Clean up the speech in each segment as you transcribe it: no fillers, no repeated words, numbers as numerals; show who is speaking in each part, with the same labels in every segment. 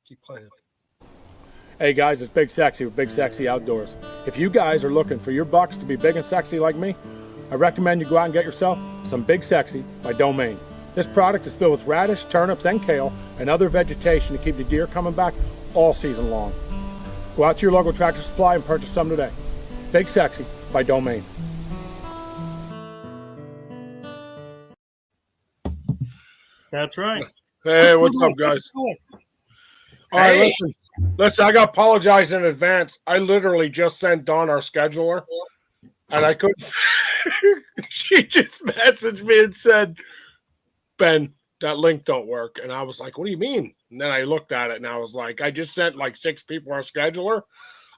Speaker 1: Keep playing.
Speaker 2: Hey guys, it's Big Sexy with Big Sexy Outdoors. If you guys are looking for your bucks to be big and sexy like me, I recommend you go out and get yourself some Big Sexy by Domain. This product is filled with radish, turnips, and kale, and other vegetation to keep the deer coming back all season long. Go out to your local Tractor Supply and purchase some today. Big Sexy by Domain.
Speaker 3: That's right.
Speaker 1: Hey, what's up, guys? All right, listen, I got to apologize in advance. I literally just sent Dawn our scheduler, and I couldn't. She just messaged me and said, Ben, that link don't work. And I was like, what do you mean? And then I looked at it, and I was like, I just sent like 6 people our scheduler.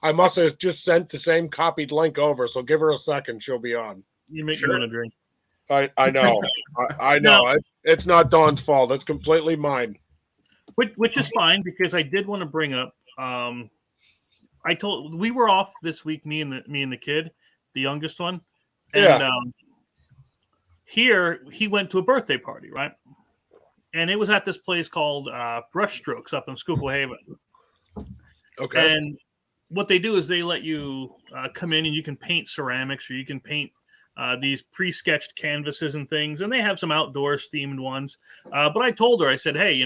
Speaker 1: I must have just sent the same copied link over, so give her a second. She'll be on.
Speaker 3: You make me want to drink.
Speaker 1: I know. I know.
Speaker 3: No.
Speaker 1: It's not Dawn's fault. It's completely mine.
Speaker 3: Which is fine, because I did want to bring up. We were off this week, me and the kid, the youngest one, and here he went to a birthday party, right? And it was at this place called Brushstrokes up in Schuylkill Haven.
Speaker 1: Okay.
Speaker 3: And what they do is they let you come in and you can paint ceramics, or you can paint these pre-sketched canvases and things, and they have some outdoors themed ones. But I told her, I said, hey,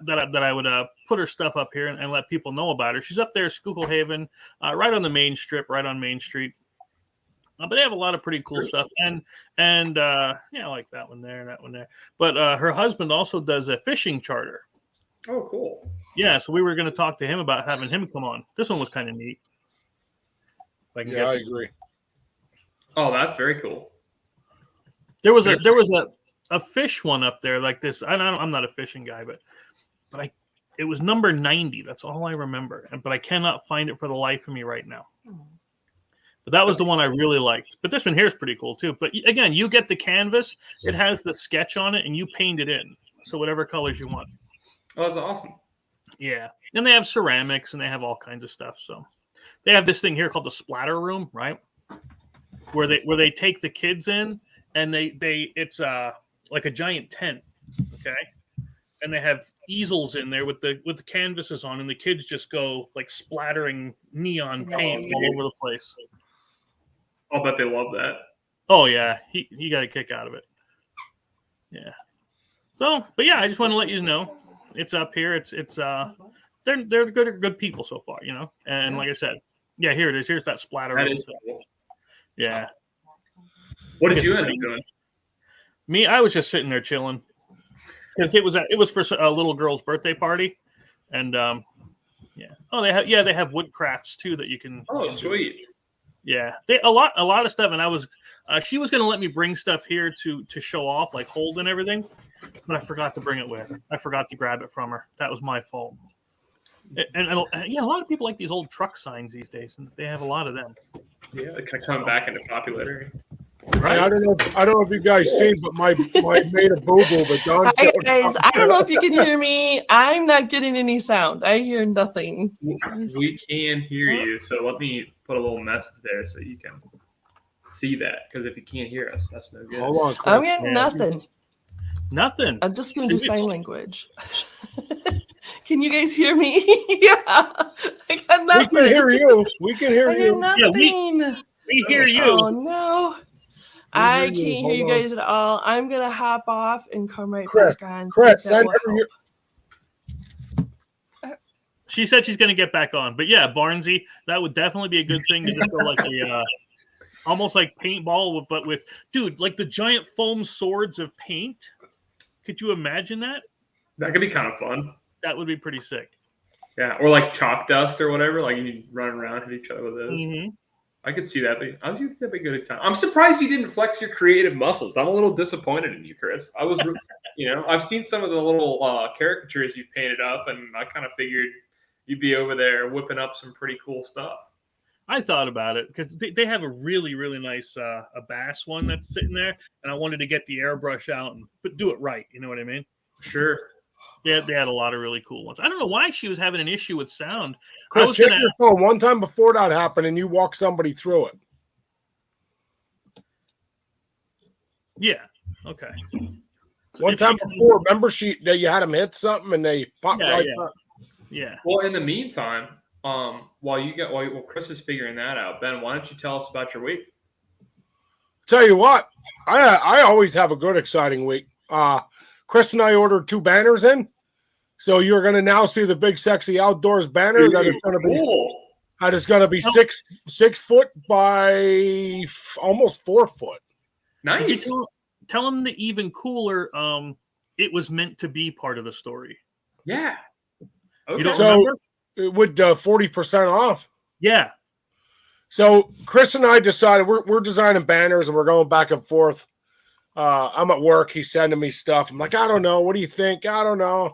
Speaker 3: that I would put her stuff up here and let people know about her. She's up there, Schuylkill Haven, right on the main strip, right on Main Street. But they have a lot of pretty cool stuff, and like that one there and that one there. But her husband also does a fishing charter.
Speaker 4: Oh, cool.
Speaker 3: Yeah, so we were going to talk to him about having him come on. This one was kind of neat.
Speaker 1: I agree.
Speaker 4: Oh, that's very cool.
Speaker 3: There was a fish one up there like this. I'm not a fishing guy, but it was number 90. That's all I remember. But I cannot find it for the life of me right now. But that was the one I really liked. But this one here is pretty cool too. But again, you get the canvas. It has the sketch on it, and you paint it in. So whatever colors you want.
Speaker 4: Oh, that's awesome.
Speaker 3: Yeah. And they have ceramics, and they have all kinds of stuff. So they have this thing here called the splatter room, right? Where they take the kids in, and it's like a giant tent, okay? And they have easels in there with the canvases on, and the kids just go like splattering neon paint all over the place.
Speaker 4: I'll bet they love that.
Speaker 3: Oh yeah, he got a kick out of it. Yeah. So, but yeah, I just want to let you know it's up here. It's they're good people so far, And like I said, yeah, here it is. Here's that splatter.
Speaker 4: That is cool.
Speaker 3: Yeah.
Speaker 4: What did you end up doing?
Speaker 3: Me, I was just sitting there chilling. Because it was for a little girl's birthday party, and they have wood crafts too that you can.
Speaker 4: Oh, sweet!
Speaker 3: Yeah, a lot of stuff, and I was she was going to let me bring stuff here to show off, like hold and everything, but I forgot to bring it with. I forgot to grab it from her. That was my fault. And a lot of people like these old truck signs these days, and they have a lot of them.
Speaker 4: Yeah, they kind of come back into popularity.
Speaker 1: Right. I don't know if you guys see, but my made a boo-boo, but Dawn.
Speaker 5: Hi guys, I don't know if you can hear me. I'm not getting any sound. I hear nothing.
Speaker 4: We can hear you, so let me put a little message there so you can see that. Because if you can't hear us, that's no good.
Speaker 1: Hold on, Chris.
Speaker 5: I'm getting nothing.
Speaker 3: Nothing.
Speaker 5: I'm just gonna do sign language. Can you guys hear me? Yeah, I got nothing.
Speaker 1: We can hear you. We can hear
Speaker 5: I hear
Speaker 1: you.
Speaker 5: nothing.
Speaker 3: Yeah, we hear you.
Speaker 5: Oh no. I can't hear you guys at all. I'm going to hop off and come right back on.
Speaker 1: Chris,
Speaker 3: she said she's going to get back on. But yeah, Barnesy, that would definitely be a good thing to just go like a almost like paintball, but with, dude, like the giant foam swords of paint. Could you imagine that?
Speaker 4: That could be kind of fun.
Speaker 3: That would be pretty sick.
Speaker 4: Yeah, or like chalk dust or whatever. Like you run around hit each other with those.
Speaker 3: Mm-hmm.
Speaker 4: I could see that. I think that'd be a good time. I'm surprised you didn't flex your creative muscles. I'm a little disappointed in you, Chris. I was, I've seen some of the little caricatures you painted up, and I kind of figured you'd be over there whipping up some pretty cool stuff.
Speaker 3: I thought about it because they have a really, really nice a bass one that's sitting there, and I wanted to get the airbrush out but do it right. You know what I mean?
Speaker 4: Sure.
Speaker 3: They had a lot of really cool ones. I don't know why she was having an issue with sound.
Speaker 1: Chris, check your phone one time before that happened, and you walked somebody through it.
Speaker 3: Yeah. Okay.
Speaker 1: So one time before, remember that you had them hit something and they popped right up.
Speaker 3: Yeah.
Speaker 4: Well, in the meantime, while Chris is figuring that out, Ben, why don't you tell us about your week?
Speaker 1: Tell you what, I always have a good, exciting week. Chris and I ordered 2 banners in, so you're going to now see the Big Sexy Outdoors banner that is going to be
Speaker 4: Cool.
Speaker 1: that is going to be 6 foot by almost 4 foot.
Speaker 4: Nice.
Speaker 3: Did you tell him the even cooler? It was meant to be part of the story.
Speaker 4: Yeah. Okay.
Speaker 3: You don't
Speaker 1: So
Speaker 3: remember?
Speaker 1: with 40% off.
Speaker 3: Yeah.
Speaker 1: So Chris and I decided we're designing banners and we're going back and forth. I'm at work. He's sending me stuff. I'm like, I don't know. What do you think? I don't know.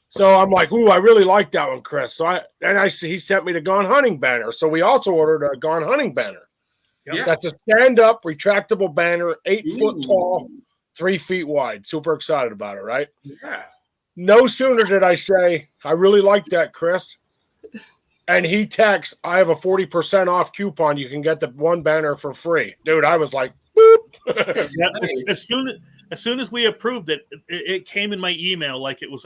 Speaker 1: So I'm like, ooh, I really like that one, Chris. So he sent me the Gone Hunting banner. So we also ordered a Gone Hunting banner.
Speaker 4: Yeah.
Speaker 1: That's a stand-up retractable banner, 8 foot tall, 3 feet wide. Super excited about it, right?
Speaker 4: Yeah.
Speaker 1: No sooner did I say, I really like that, Chris. And he texts, I have a 40% off coupon. You can get the one banner for free. Dude, I was like, boop.
Speaker 3: Yeah, as soon as we approved it, it came in my email like it was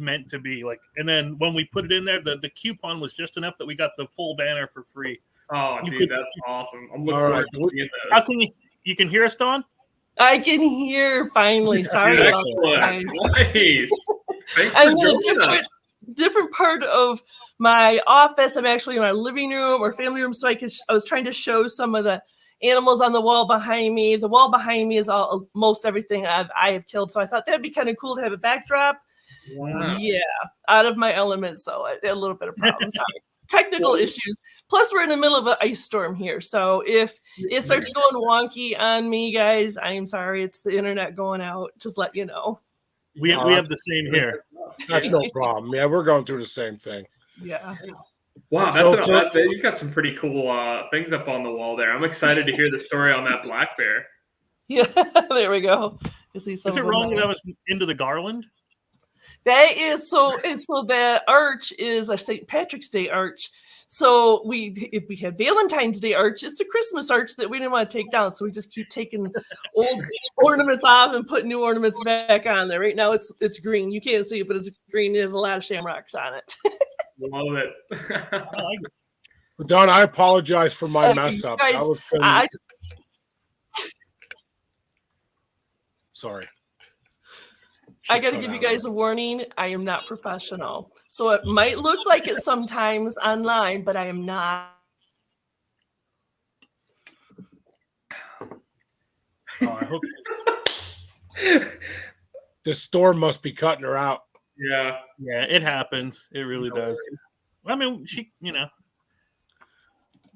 Speaker 3: meant to be. And then when we put it in there, the coupon was just enough that we got the full banner for free.
Speaker 4: Oh, dude, that's awesome. I'm looking
Speaker 1: All
Speaker 4: forward
Speaker 1: right.
Speaker 4: to seeing those.
Speaker 3: How can you can hear us, Dawn?
Speaker 5: I can hear finally. Sorry about that, guys.
Speaker 4: Nice. Thanks
Speaker 5: I'm
Speaker 4: for
Speaker 5: in a
Speaker 4: joining us.
Speaker 5: different part of my office. I'm actually in my living room or family room, so I was trying to show some of the animals on the wall behind me. The wall behind me is most everything I have killed, so I thought that'd be kind of cool to have a backdrop.
Speaker 4: Wow.
Speaker 5: Yeah, out of my element, so a little bit of problems. Technical issues. Plus, we're in the middle of an ice storm here, so if it starts going wonky on me, guys, I am sorry. It's the internet going out. Just let you know.
Speaker 3: We have the same here.
Speaker 1: That's no problem. Yeah, we're going through the same thing.
Speaker 5: Yeah.
Speaker 4: Wow,
Speaker 1: So
Speaker 4: you've got some pretty cool things up on the wall there. I'm excited to hear the story on that black bear.
Speaker 5: Yeah, there we go.
Speaker 3: Is it wrong that I was into the garland?
Speaker 5: That is so. And so that arch is a St. Patrick's Day arch. So if we had Valentine's Day arch, it's a Christmas arch that we didn't want to take down. So we just keep taking old ornaments off and put new ornaments back on there. Right now it's green. You can't see it, but it's green. There's a lot of shamrocks on it.
Speaker 4: Love it.
Speaker 1: Don, I apologize for my mess up.
Speaker 5: Guys,
Speaker 1: Sorry.
Speaker 5: I got to give you guys a warning. I am not professional. So it might look like it sometimes online, but I am not.
Speaker 3: Oh, I hope
Speaker 1: The storm must be cutting her out.
Speaker 4: Yeah.
Speaker 3: Yeah, it happens. It really does. I mean,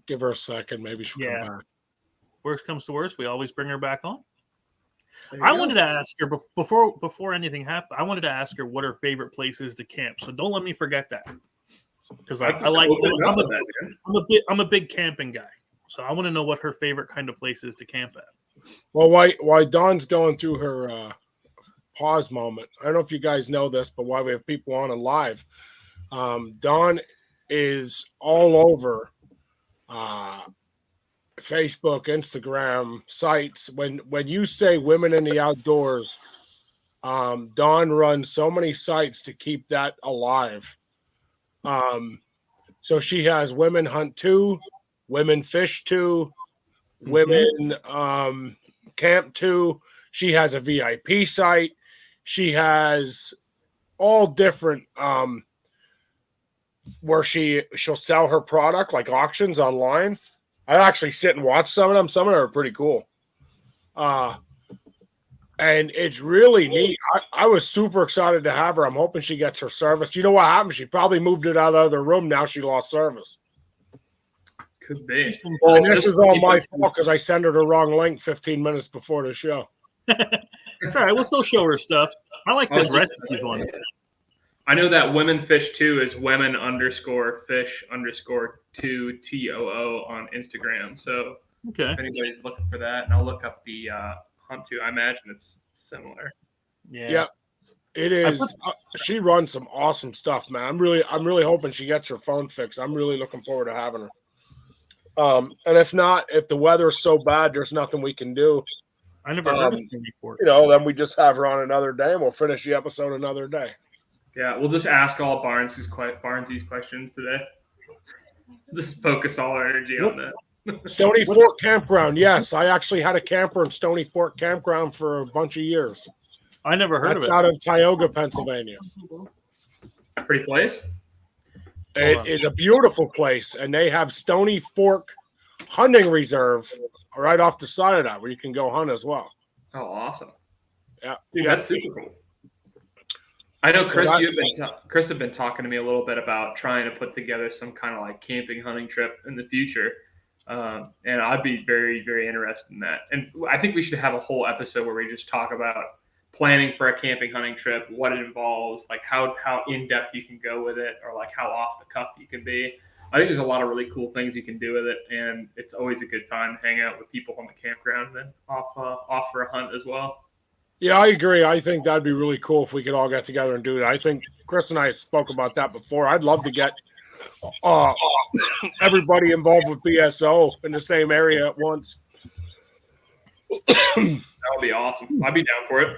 Speaker 1: Give her a second. Maybe she'll come back.
Speaker 3: Worst comes to worst, we always bring her back on.
Speaker 4: I
Speaker 3: wanted to ask her before anything happened. I wanted to ask her what her favorite place is to camp. So don't let me forget that, because I like. I'm a big camping guy, so I want to know what her favorite kind of place is to camp at.
Speaker 1: Well, why Dawn's going through her pause moment. I don't know if you guys know this, but while we have people on and live, Dawn is all over Facebook, Instagram, sites. When you say women in the outdoors, Dawn runs so many sites to keep that alive. So she has Women Hunt 2, Women Fish 2, Women Camp 2. She has a VIP site. She has all different where she'll sell her product, like auctions online. I actually sit and watch some of them. Some of them are pretty cool. And it's really neat. I was super excited to have her. I'm hoping she gets her service. You know what happened? She probably moved it out of the other room. Now she lost service.
Speaker 4: Could be.
Speaker 1: And this is all my fault because I sent her the wrong link 15 minutes before the show.
Speaker 3: It's all right. We'll still show her stuff. I like this recipes one.
Speaker 4: I know that Women Fish 2 is women_fish_2 TOO on Instagram. So if anybody's looking for that, and I'll look up the Hunt 2. I imagine it's similar.
Speaker 1: Yeah, it is. She runs some awesome stuff, man. I'm really hoping she gets her phone fixed. I'm really looking forward to having her. And if not, if the weather's so bad, there's nothing we can do.
Speaker 3: I never heard of this before.
Speaker 1: Then we just have her on another day, and we'll finish the episode another day.
Speaker 4: Yeah, we'll just ask all Barnsy's questions today. Just focus all our energy on that.
Speaker 1: Stony Fork Campground. Yes, I actually had a camper in Stony Fork Campground for a bunch of years.
Speaker 3: I never heard
Speaker 1: That's
Speaker 3: of it.
Speaker 1: out of Tioga, Pennsylvania.
Speaker 4: Pretty place?
Speaker 1: It is a beautiful place, and they have Stony Fork Hunting Reserve right off the side of that, where you can go hunt as well.
Speaker 4: Oh, awesome.
Speaker 1: Yeah,
Speaker 4: Dude, that's super cool. I know Chris, Chris had been talking to me a little bit about trying to put together some kind of like camping hunting trip in the future. And I'd be very, very interested in that. And I think we should have a whole episode where we just talk about planning for a camping hunting trip, what it involves, like how in-depth you can go with it, or like how off the cuff you can be. I think there's a lot of really cool things you can do with it, and it's always a good time to hang out with people on the campground and then off for a hunt as well.
Speaker 1: Yeah, I agree. I think that'd be really cool if we could all get together and do that. I think Chris and I spoke about that before. I'd love to get everybody involved with BSO in the same area at once.
Speaker 4: That would be awesome. I'd be down for it.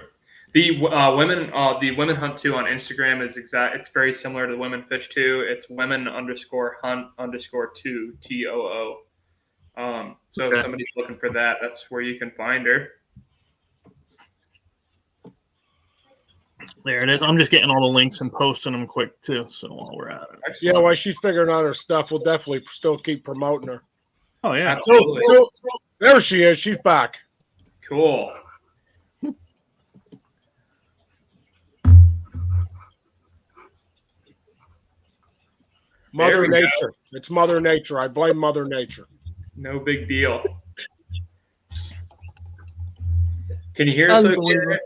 Speaker 4: The women hunt too on Instagram is it's very similar to the women fish too. It's women_hunt_2 TOO. So if somebody's looking for that, that's where you can find her.
Speaker 3: There it is. I'm just getting all the links and posting them quick too. So while we're at it.
Speaker 1: Yeah, while she's figuring out her stuff, we'll definitely still keep promoting her.
Speaker 3: Oh yeah.
Speaker 4: Absolutely.
Speaker 1: So there she is. She's back.
Speaker 4: Cool.
Speaker 1: Mother Nature. It's Mother Nature. I blame Mother Nature.
Speaker 4: No big deal. Can you hear us okay?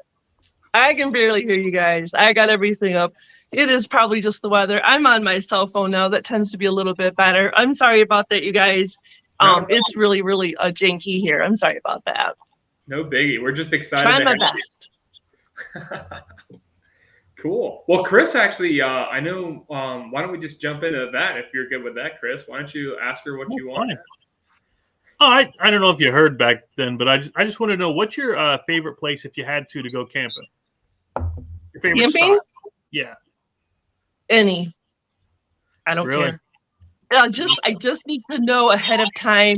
Speaker 5: I can barely hear you guys. I got everything up. It is probably just the weather. I'm on my cell phone now. That tends to be a little bit better. I'm sorry about that, you guys. It's really, really janky here. I'm sorry about that.
Speaker 4: No biggie. We're just excited.
Speaker 5: Trying my best.
Speaker 4: Cool. Well, Chris, actually, I know. Why don't we just jump into that if you're good with that, Chris? Why don't you ask her what you want?
Speaker 3: Oh, I don't know if you heard back then, but I just want to know, what's your favorite place if you had to go camping? Your favorite
Speaker 5: camping?
Speaker 3: spot? Yeah.
Speaker 5: Any. I don't care. I just need to know ahead of time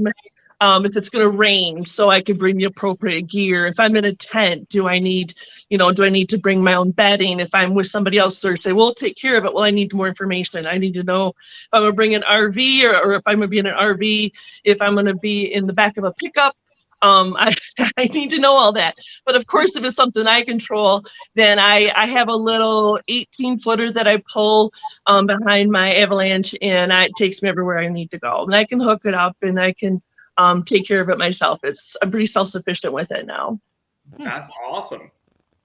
Speaker 5: if it's going to rain, so I can bring the appropriate gear. If I'm in a tent, do I need to bring my own bedding? If I'm with somebody else, or say, we'll take care of it. Well, I need more information. I need to know if I'm going to bring an RV or if I'm going to be in an RV, if I'm going to be in the back of a pickup. I need to know all that. But of course, if it's something I control, then I have a little 18-footer that I pull behind my Avalanche, and it takes me everywhere I need to go. And I can hook it up, and I can take care of it myself. I'm pretty self-sufficient with it now.
Speaker 4: That's awesome.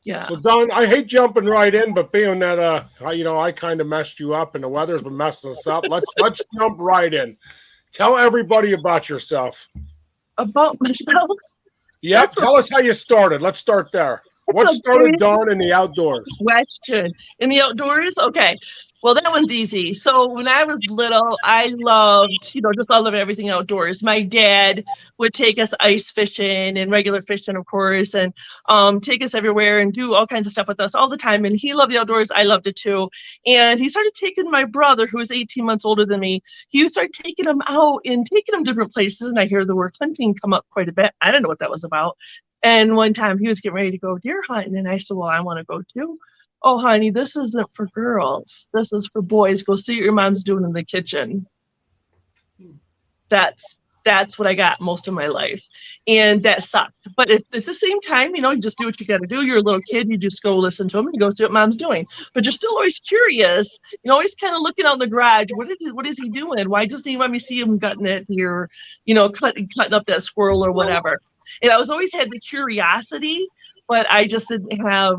Speaker 5: Yeah.
Speaker 1: So Don, I hate jumping right in, but being that I kind of messed you up and the weather's been messing us up, let's jump right in. Tell everybody about yourself.
Speaker 5: About myself?
Speaker 1: Yep. Tell us how you started. Let's start there. What started Dawn in the outdoors?
Speaker 5: Question. In the outdoors? Okay. Well, that one's easy. So when I was little, I loved, I love everything outdoors. My dad would take us ice fishing and regular fishing, of course, and take us everywhere and do all kinds of stuff with us all the time. And he loved the outdoors. I loved it too. And he started taking my brother, who was 18 months older than me. He started taking him out and taking him different places. And I hear the word hunting come up quite a bit. I didn't know what that was about. And one time he was getting ready to go deer hunting. And I said, well, I want to go too. Oh, honey, this isn't for girls. This is for boys. Go see what your mom's doing in the kitchen. That's what I got most of my life. And that sucked. But at the same time, you just do what you got to do. You're a little kid. You just go listen to them and go see what mom's doing. But you're still always curious. Always kind of looking out in the garage. What is he doing? Why doesn't he want me to see him gutting that deer, cutting up that squirrel or whatever? And I always had the curiosity, but I just didn't have,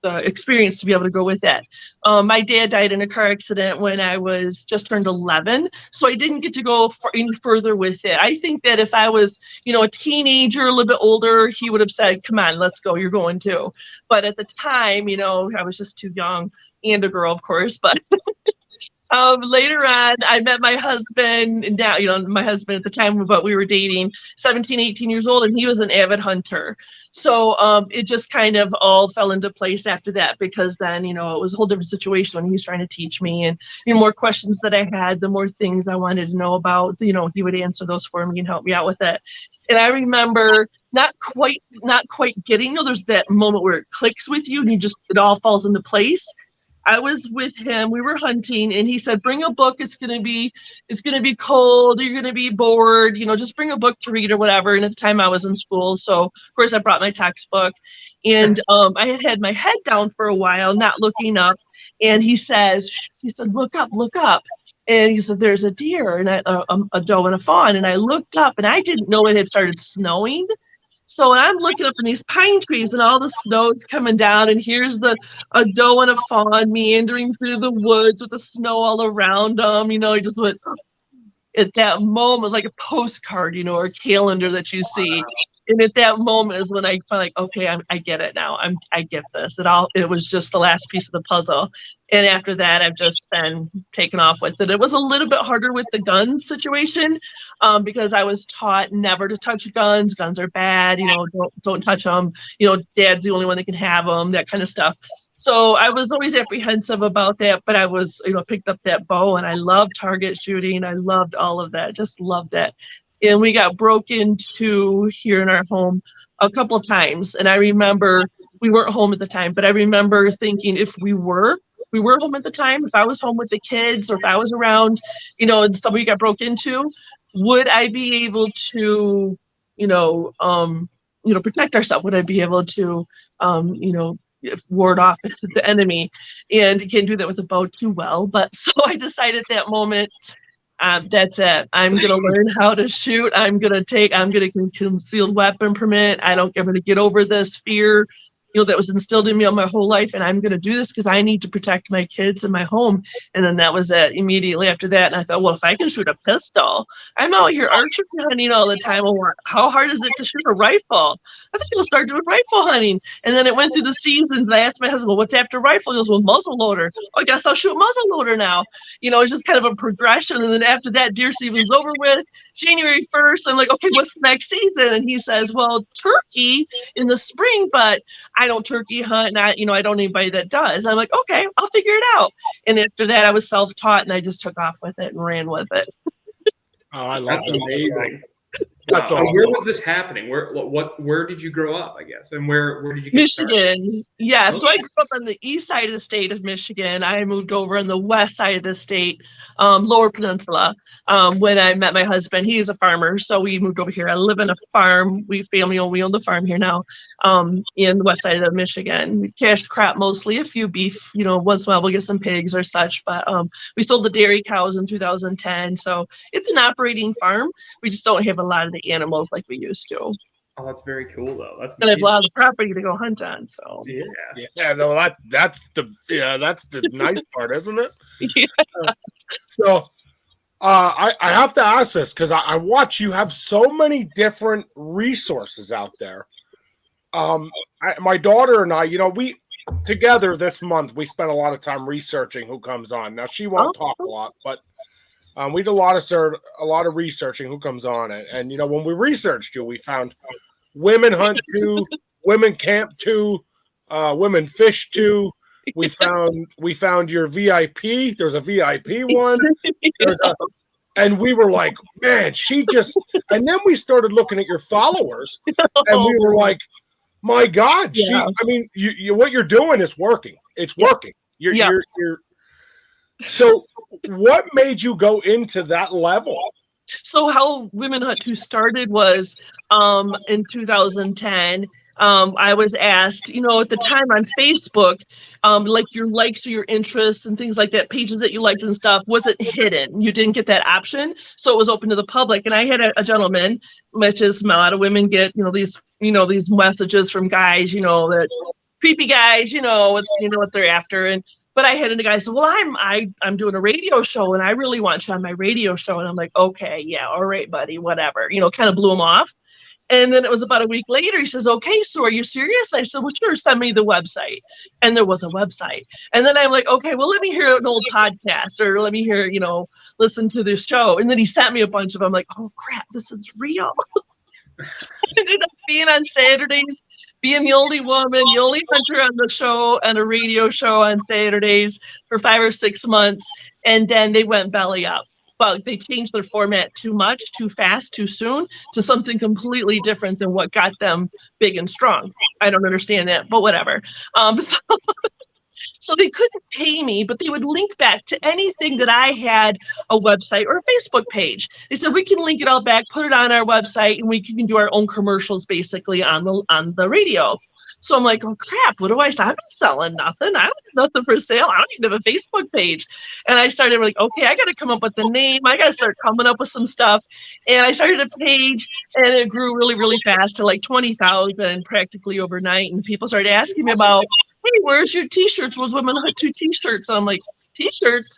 Speaker 5: the experience to be able to go with that. My dad died in a car accident when I was just turned 11, so I didn't get to go any further with it. I think that if I was, a teenager, a little bit older, he would have said, come on, let's go, you're going too. But at the time, I was just too young, and a girl, of course, but Later on, I met my husband. Now, my husband at the time, but we were dating, 17, 18 years old, and he was an avid hunter. So it just kind of all fell into place after that, because then, it was a whole different situation when he was trying to teach me, and more questions that I had, the more things I wanted to know about, he would answer those for me and help me out with it. And I remember not quite getting, there's that moment where it clicks with you and it all falls into place. I was with him, we were hunting, and he said, bring a book, it's gonna be cold, you're gonna be bored, just bring a book to read or whatever. And at the time I was in school, so of course I brought my textbook, and I had my head down for a while, not looking up, and he said, look up. And he said, there's a deer and a doe and a fawn. And I looked up, and I didn't know it had started snowing. So I'm looking up in these pine trees, and all the snow's coming down, and here's a doe and a fawn meandering through the woods with the snow all around them. I just went, at that moment, like a postcard, or a calendar that you see. And at that moment is when I felt like, okay, I get it now. I get this. It was just the last piece of the puzzle. And after that, I've just been taken off with it. It was a little bit harder with the gun situation, because I was taught never to touch guns. Guns are bad. Don't touch them. Dad's the only one that can have them. That kind of stuff. So I was always apprehensive about that. But I was, picked up that bow, and I loved target shooting. I loved all of that. Just loved it. And we got broke into here in our home a couple of times. And I remember we weren't home at the time, but I remember thinking, if we were home at the time, if I was home with the kids, or if I was around, and somebody got broke into, would I be able to, protect ourselves? Would I be able to, ward off the enemy? And you can't do that with a bow too well. But so I decided at that moment, that's it. I'm going to learn how to shoot. I'm going to get a concealed weapon permit. I'm going to get over this fear, that was instilled in me all my whole life. And I'm going to do this because I need to protect my kids and my home. And then that was it immediately after that. And I thought, well, if I can shoot a pistol, I'm out here archery hunting all the time. Well, how hard is it to shoot a rifle? I think I'll start doing rifle hunting. And then it went through the seasons. I asked my husband, well, what's after rifle? He goes, well, muzzle loader. Oh, I guess I'll shoot muzzle loader now. It's just kind of a progression. And then after that, deer season was over with. January 1st, I'm like, okay, what's the next season? And he says, well, turkey in the spring, but I don't turkey hunt, and I don't know anybody that does. I'm like, okay, I'll figure it out. And after that, I was self-taught, and I just took off with it and ran with it.
Speaker 1: Oh, I love
Speaker 4: That's
Speaker 1: that.
Speaker 4: amazing.
Speaker 1: That's awesome.
Speaker 4: Where was this happening? Where did you grow up, I guess? And where did you get
Speaker 5: Michigan.
Speaker 4: started?
Speaker 5: Yeah, so I grew up on the east side of the state of Michigan. I moved over on the west side of the state, Lower Peninsula, when I met my husband. He is a farmer, so we moved over here. I live in a farm. We own the farm here now, in the west side of Michigan. We cash crop mostly, a few beef, once in a while we'll get some pigs or such, but we sold the dairy cows in 2010, so it's an operating farm. We just don't have a lot of the animals like we used to.
Speaker 4: Oh, that's very cool, though. That's
Speaker 5: and I have a lot of property to go hunt on. So
Speaker 1: yeah, no, that's the nice part, isn't it?
Speaker 5: Yeah.
Speaker 1: So I have to ask this because I watch you have so many different resources out there. My daughter and I, we together this month we spent a lot of time researching who comes on. Now she won't talk a lot, but we did a lot of researching who comes on it. And when we researched you, we found women hunt too, women camp too, women fish too. We found your VIP. There's a VIP one. And we were like, man, and then we started looking at your followers and we were like, my God, what you're doing is working. It's working. You're so what made you go into that level?
Speaker 5: So how Women Hunt 2 started was in 2010. I was asked, at the time on Facebook, like your likes or your interests and things like that, pages that you liked and stuff wasn't hidden. You didn't get that option. So it was open to the public. And I had a gentleman, which is a lot of women get, these messages from guys, that creepy guys, what they're after. But I had a guy say, well, I'm doing a radio show and I really want you on my radio show. And I'm like, okay, yeah, all right, buddy, whatever, kind of blew him off. And then it was about a week later, he says, okay, so are you serious? I said, well, sure, send me the website. And there was a website. And then I'm like, okay, well, let me hear an old podcast, or let me hear, listen to this show. And then he sent me a bunch of them. I'm like, oh crap, this is real. I ended up being on Saturdays, being the only woman, the only hunter on the show, on a radio show on Saturdays for 5 or 6 months. And then they went belly up. But they changed their format too much, too fast, too soon, to something completely different than what got them big and strong. I don't understand that, but whatever. So they couldn't pay me, but they would link back to anything that I had a website or a Facebook page. They said, we can link it all back, put it on our website, and we can do our own commercials basically on the radio. So I'm like, oh crap, what do I say? I'm not selling nothing. I don't have nothing for sale. I don't even have a Facebook page. And I started like, okay, I got to come up with a name. I got to start coming up with some stuff. And I started a page, and it grew really, really fast to like 20,000 practically overnight. And people started asking me about, hey, where's your t-shirts? Was Women Hunt 2 t-shirts? And I'm like, t-shirts?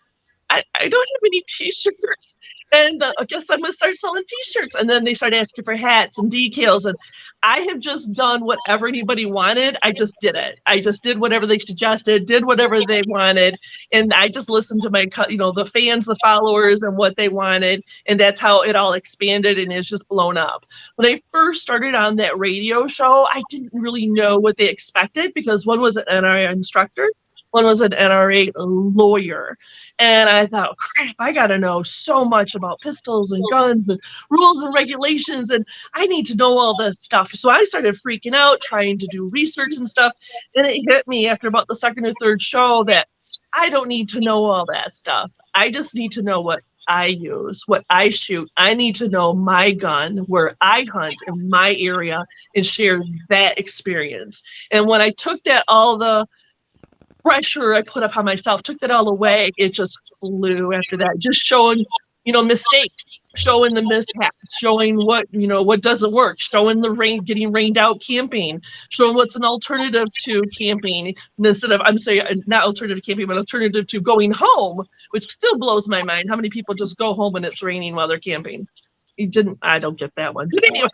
Speaker 5: I don't have any t-shirts. And I guess I'm going to start selling t-shirts. And then they started asking for hats and decals. And I have just done whatever anybody wanted. I just did it. I just did whatever they suggested, did whatever they wanted. And I just listened to my, the fans, the followers, and what they wanted. And that's how it all expanded, and it's just blown up. When I first started on that radio show, I didn't really know what they expected, because one was an NRA instructor, one was an NRA lawyer. And I thought, oh, crap, I got to know so much about pistols and guns and rules and regulations, and I need to know all this stuff. So I started freaking out, trying to do research and stuff. And it hit me after about the second or third show that I don't need to know all that stuff. I just need to know what I use, what I shoot. I need to know my gun, where I hunt in my area, and share that experience. And when I took that, all the pressure I put upon myself, took that all away, it just flew after that. Just showing, mistakes, showing the mishaps, showing what doesn't work, showing the rain, getting rained out camping, showing what's an alternative to camping, instead of, I'm saying not alternative to camping, but alternative to going home, which still blows my mind. How many people just go home when it's raining while they're camping? I don't get that one. But anyway,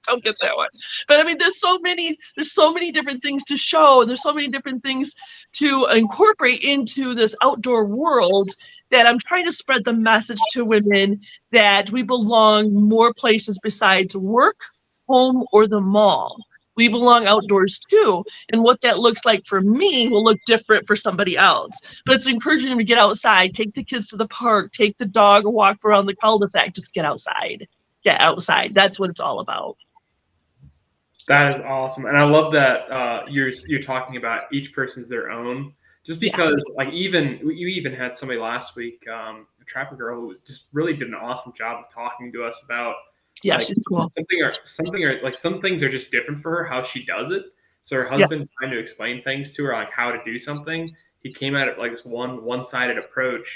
Speaker 5: don't get that one. But I mean, there's so many different things to show. There's so many different things to incorporate into this outdoor world, that I'm trying to spread the message to women that we belong more places besides work, home, or the mall. We belong outdoors too. And what that looks like for me will look different for somebody else. But it's encouraging them to get outside, take the kids to the park, take the dog a walk around the cul-de-sac. Just get outside. Get outside. That's what it's all about.
Speaker 4: That is awesome. And I love that you're talking about each person's their own. Just because, you even had somebody last week, a trapper girl, who just really did an awesome job of talking to us about.
Speaker 5: Yeah, she's cool.
Speaker 4: Some things are just different for her, how she does it. So her husband's trying to explain things to her, like how to do something. He came at it like this one-sided approach.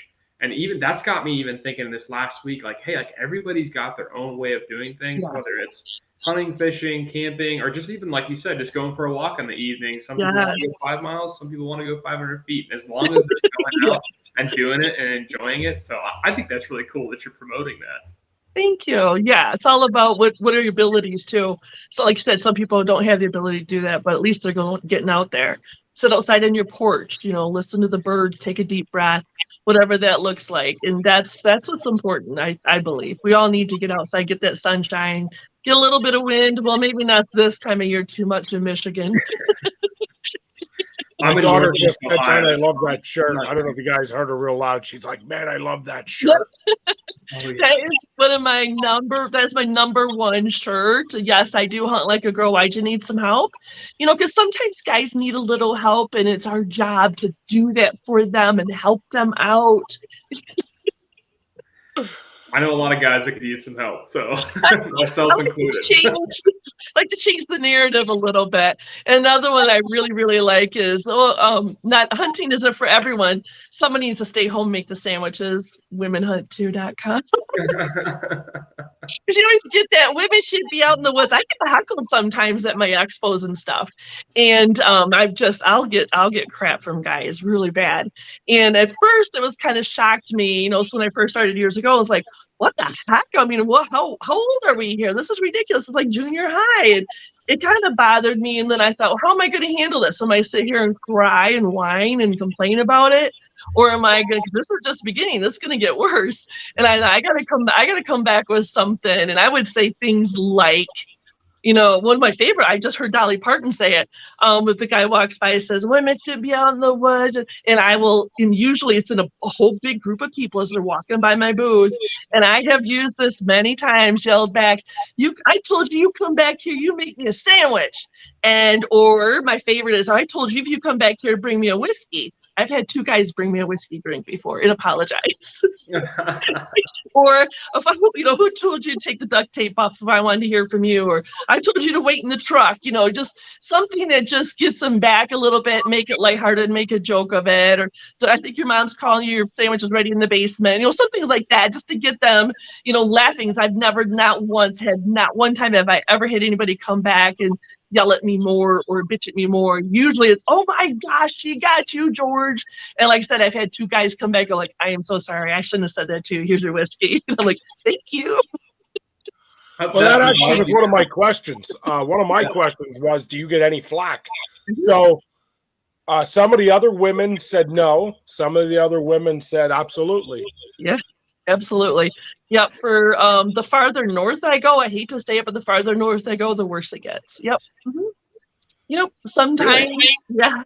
Speaker 4: And even that's got me even thinking this last week, like, hey, like everybody's got their own way of doing things, whether it's hunting, fishing, camping, or just even, like you said, just going for a walk in the evening. Some people want to go 5 miles, some people want to go 500 feet. And as long as they're going out and doing it and enjoying it. So I think that's really cool that you're promoting that.
Speaker 5: Thank you. Yeah, it's all about what are your abilities too. So like you said, some people don't have the ability to do that, but at least they're getting out there. Sit outside on your porch, listen to the birds, take a deep breath, whatever that looks like. And that's what's important, I believe. We all need to get outside, get that sunshine, get a little bit of wind. Well, maybe not this time of year too much in Michigan.
Speaker 1: My daughter just said, man, I love that shirt. I don't know if you guys heard her real loud. She's like, man, I love that shirt.
Speaker 5: That is that's my number one shirt. Yes, I do hunt like a girl. Why'd you need some help? Because sometimes guys need a little help, and it's our job to do that for them and help them out.
Speaker 4: I know a lot of guys that could use some help, so myself included. Like to change the narrative a little bit. Another one I really, really like is, not hunting isn't for everyone. Someone needs to stay home, make the sandwiches. WomenHunt2.com.
Speaker 5: You always get that women should be out in the woods. I get heckled sometimes at my expos and stuff, and I'll get crap from guys really bad. And at first, it was kind of shocked me, so when I first started years ago, I was like, "What the heck? I mean, how old are we here? This is ridiculous. It's like junior high." And it kind of bothered me, and then I thought, well, how am I going to handle this? Am I sit here and cry and whine and complain about it, or am I going? Because this is just beginning. This is going to get worse. And I gotta come back with something. And I would say things like, one of my favorite, I just heard Dolly Parton say it. If the guy walks by and says, women should be out in the woods, and usually it's in a whole big group of people as they're walking by my booth. And I have used this many times, yelled back, I told you come back here, you make me a sandwich. Or my favorite is, I told you if you come back here, bring me a whiskey. I've had 2 guys bring me a whiskey drink before and apologize. Or if who told you to take the duct tape off if I wanted to hear from you? Or I told you to wait in the truck, just something that just gets them back a little bit, make it lighthearted, make a joke of it. Or I think your mom's calling you, your sandwich is ready in the basement, something like that, just to get them, laughing. Because I've not one time have I ever had anybody come back and yell at me more or bitch at me more. Usually it's, oh my gosh, she got you, George. And like I said, I've had 2 guys come back and like, I am so sorry. I shouldn't have said that to you. Here's your whiskey. And I'm like, thank you.
Speaker 1: Well, that actually was one of my questions. One of my questions was, do you get any flack? So some of the other women said no. Some of the other women said absolutely.
Speaker 5: Yeah. Absolutely. Yep. For the farther north I go, I hate to say it, but the farther north I go, the worse it gets. Yep. Mm-hmm. Sometimes, yeah.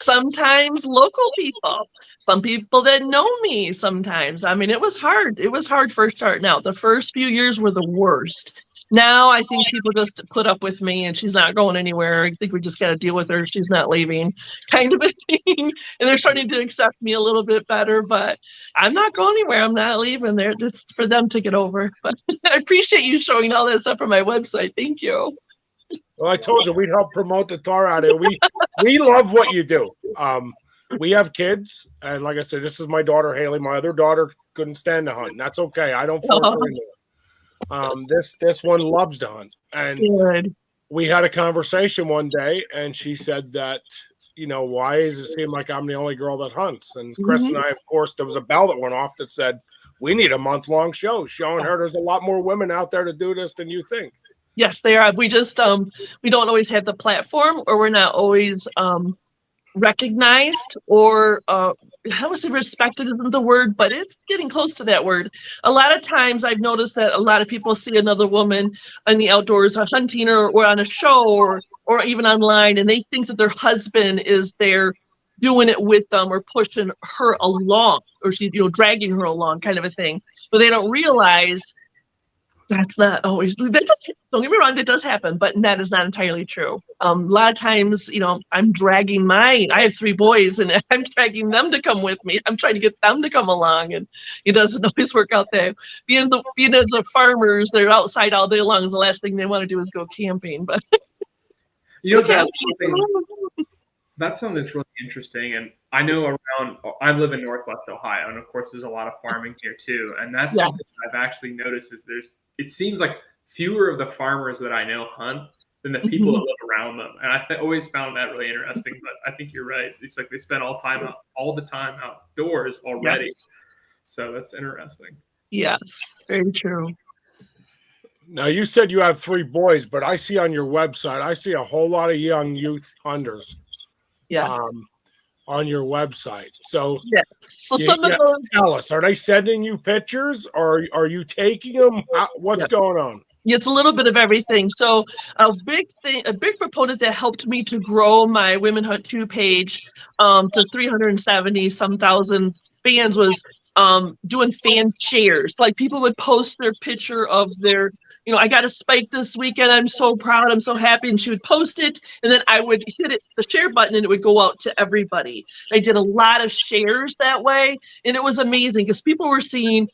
Speaker 5: Sometimes local people, some people that know me sometimes. I mean, it was hard. It was hard first starting out. The first few years were the worst. Now I think people just put up with me and she's not going anywhere. I think we just got to deal with her. She's not leaving, kind of a thing. And they're starting to accept me a little bit better, but I'm not going anywhere. I'm not leaving there. It's for them to get over. But I appreciate you showing all that stuff on my website. Thank you.
Speaker 1: Well, I told you we'd help promote the tar out of it. We love what you do. We have kids, and like I said, this is my daughter Haley. My other daughter couldn't stand to hunt. And that's okay. I don't force her into it. This one loves to hunt, and
Speaker 5: Good.
Speaker 1: We had a conversation one day, and she said that why does it seem like I'm the only girl that hunts? And Chris and I, of course, there was a bell that went off that said we need a month-long show showing her there's a lot more women out there to do this than you think.
Speaker 5: Yes, they are. We just we don't always have the platform, or we're not always recognized, or how would I say respected isn't the word, but it's getting close to that word. A lot of times I've noticed that a lot of people see another woman in the outdoors hunting or on a show or even online, and they think that their husband is there doing it with them or pushing her along, or she's dragging her along, kind of a thing. But they don't realize that's not always, don't get me wrong, that does happen, but that is not entirely true. A lot of times, I'm dragging I have 3 boys and I'm dragging them to come with me. I'm trying to get them to come along, and it doesn't always work out there. Being as a farmers, they're outside all day long. The last thing they want to do is go camping. But
Speaker 4: that's something that's really interesting. And I know I live in Northwest Ohio, and of course there's a lot of farming here too. And that's something I've actually noticed is it seems like fewer of the farmers that I know hunt than the people that live around them. And I always found that really interesting, but I think you're right. It's like they spend all the time outdoors already. Yes. So that's interesting.
Speaker 5: Yes, very true.
Speaker 1: Now, you said you have 3 boys, but I see on your website, I see a whole lot of young youth hunters.
Speaker 5: Yeah.
Speaker 1: On your website. So,
Speaker 5: some of those,
Speaker 1: tell us, are they sending you pictures, or are you taking them? What's going on?
Speaker 5: It's a little bit of everything. So a big proponent that helped me to grow my Women Hunt 2 page to 370-some thousand fans was doing fan shares. Like people would post their picture of their, I got a spike this weekend. I'm so proud. I'm so happy. And she would post it. And then I would hit the share button and it would go out to everybody. I did a lot of shares that way. And it was amazing because people were seeing